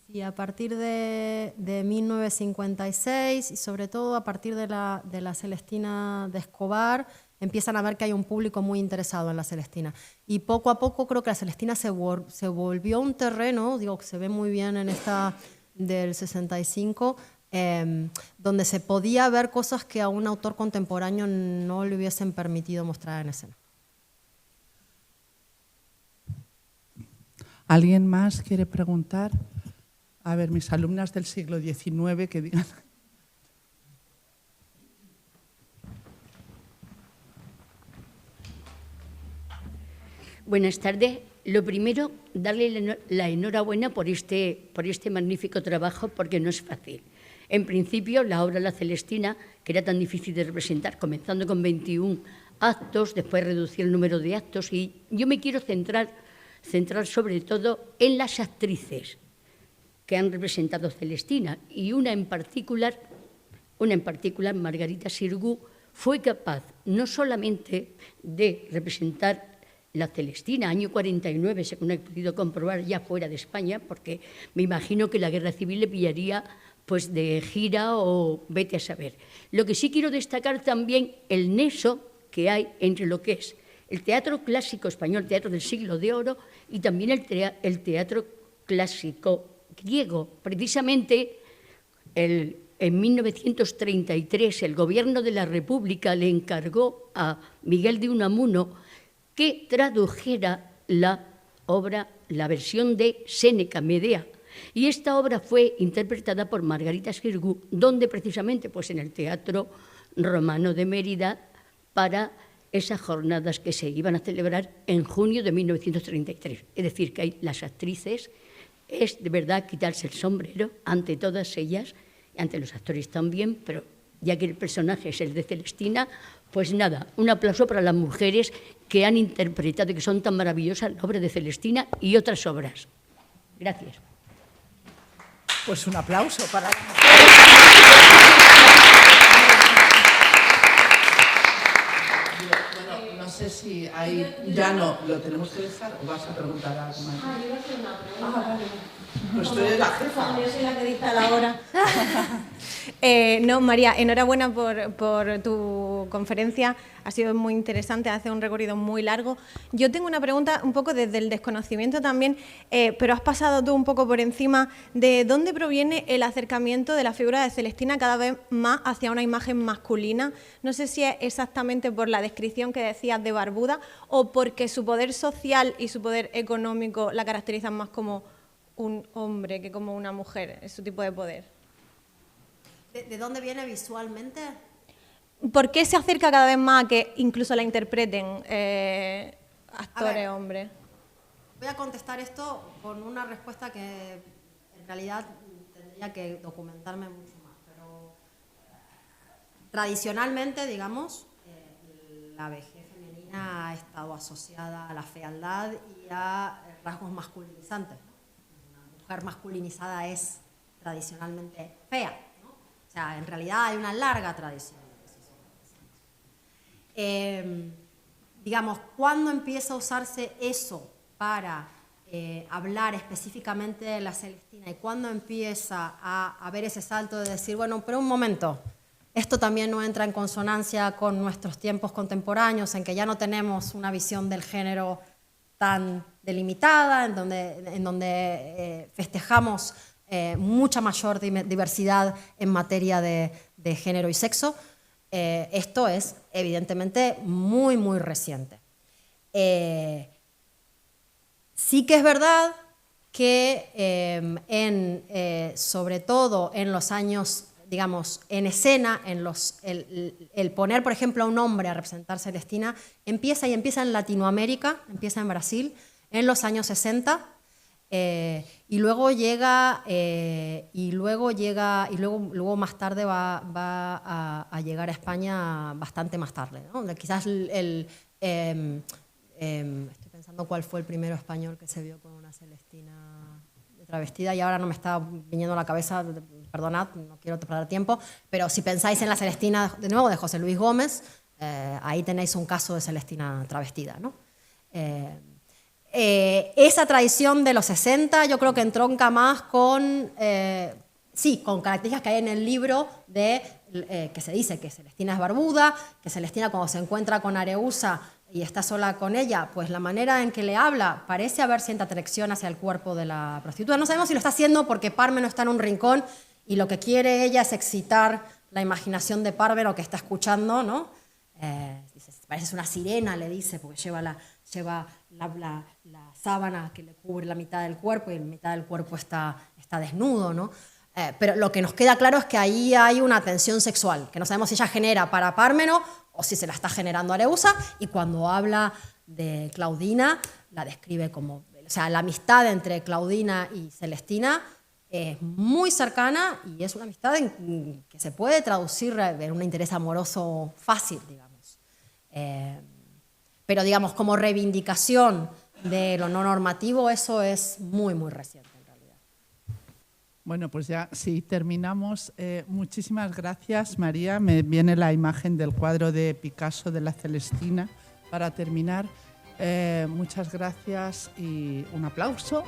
Sí, a partir de 1956 y sobre todo a partir de la Celestina de Escobar, empiezan a ver que hay un público muy interesado en la Celestina. Y poco a poco creo que la Celestina se volvió un terreno, digo, que se ve muy bien en esta del 65, donde se podía ver cosas que a un autor contemporáneo no le hubiesen permitido mostrar en escena. ¿Alguien más quiere preguntar? A ver, mis alumnas del siglo XIX que digan. Buenas tardes. Lo primero, darle la enhorabuena por este magnífico trabajo, porque no es fácil. En principio, la obra La Celestina, que era tan difícil de representar, comenzando con 21 actos, después reducir el número de actos, y yo me quiero centrar sobre todo en las actrices que han representado Celestina, y una en particular, Margarita Xirgu, fue capaz no solamente de representar la Celestina, año 49, según he podido comprobar, ya fuera de España, porque me imagino que la guerra civil le pillaría pues de gira o vete a saber. Lo que sí quiero destacar también el nexo que hay entre lo que es el teatro clásico español, teatro del siglo de oro, y también el teatro clásico griego. Precisamente en 1933 el gobierno de la República le encargó a Miguel de Unamuno que tradujera la obra, la versión de Séneca, Medea. Y esta obra fue interpretada por Margarita Xirgu, donde precisamente pues en el Teatro Romano de Mérida, para esas jornadas que se iban a celebrar en junio de 1933. Es decir, que las actrices, es de verdad quitarse el sombrero ante todas ellas, ante los actores también, pero ya que el personaje es el de Celestina, pues nada, un aplauso para las mujeres que han interpretado, que son tan maravillosas, la obra de Celestina y otras obras. Gracias. Pues un aplauso para la mujer. No sé si hay... Ya no, ¿lo tenemos que dejar o vas a preguntar algo más? Yo iba a hacer una pregunta. Vale. Pues tú eres la jefa. Yo soy la que dicta la hora. No, María, enhorabuena por tu conferencia. Ha sido muy interesante, hace un recorrido muy largo. Yo tengo una pregunta un poco desde el desconocimiento también, pero has pasado tú un poco por encima de dónde proviene el acercamiento de la figura de Celestina cada vez más hacia una imagen masculina. No sé si es exactamente por la descripción que decías de barbuda o porque su poder social y su poder económico la caracterizan más como un hombre que como una mujer, es su tipo de poder. ¿De dónde viene visualmente? ¿Por qué se acerca cada vez más a que incluso la interpreten actores hombres? Voy a contestar esto con una respuesta que en realidad tendría que documentarme mucho más, pero tradicionalmente, digamos, la vejez femenina ha estado asociada a la fealdad y a rasgos masculinizantes. Una mujer masculinizada es tradicionalmente fea, ¿no? O sea, en realidad hay una larga tradición. Digamos, ¿cuándo empieza a usarse eso para hablar específicamente de la Celestina y cuándo empieza a haber ese salto de decir, bueno, pero un momento, esto también no entra en consonancia con nuestros tiempos contemporáneos, en que ya no tenemos una visión del género tan delimitada, en donde festejamos mucha mayor diversidad en materia de género y sexo? Esto es evidentemente muy, muy reciente. Sí que es verdad que sobre todo en los años, digamos, en escena, el poner, por ejemplo, a un hombre a representar Celestina, empieza en Latinoamérica, empieza en Brasil, en los años 60, y luego luego más tarde va a llegar a España bastante más tarde, ¿no? Quizás estoy pensando cuál fue el primero español que se vio con una Celestina travestida y ahora no me está viniendo a la cabeza, perdonad, no quiero perder tiempo, pero si pensáis en la Celestina, de nuevo, de José Luis Gómez, ahí tenéis un caso de Celestina travestida, ¿no? Esa tradición de los 60 yo creo que entronca más con, con características que hay en el libro de que se dice que Celestina es barbuda, que Celestina cuando se encuentra con Areusa y está sola con ella, pues la manera en que le habla parece haber cierta atracción hacia el cuerpo de la prostituta. No sabemos si lo está haciendo porque Pármeno está en un rincón y lo que quiere ella es excitar la imaginación de Pármeno que está escuchando, ¿no? Dice, pareces una sirena, le dice, porque lleva la sábana que le cubre la mitad del cuerpo y la mitad del cuerpo está desnudo, ¿no? Pero lo que nos queda claro es que ahí hay una tensión sexual, que no sabemos si ella genera para Pármeno o si se la está generando Areusa, y cuando habla de Claudina, la describe como... O sea, la amistad entre Claudina y Celestina es muy cercana y es una amistad que se puede traducir en un interés amoroso fácil, digamos. Pero, digamos, como reivindicación de lo no normativo, eso es muy, muy reciente. Bueno, pues ya sí, terminamos. Muchísimas gracias, María. Me viene la imagen del cuadro de Picasso de la Celestina para terminar. Muchas gracias y un aplauso.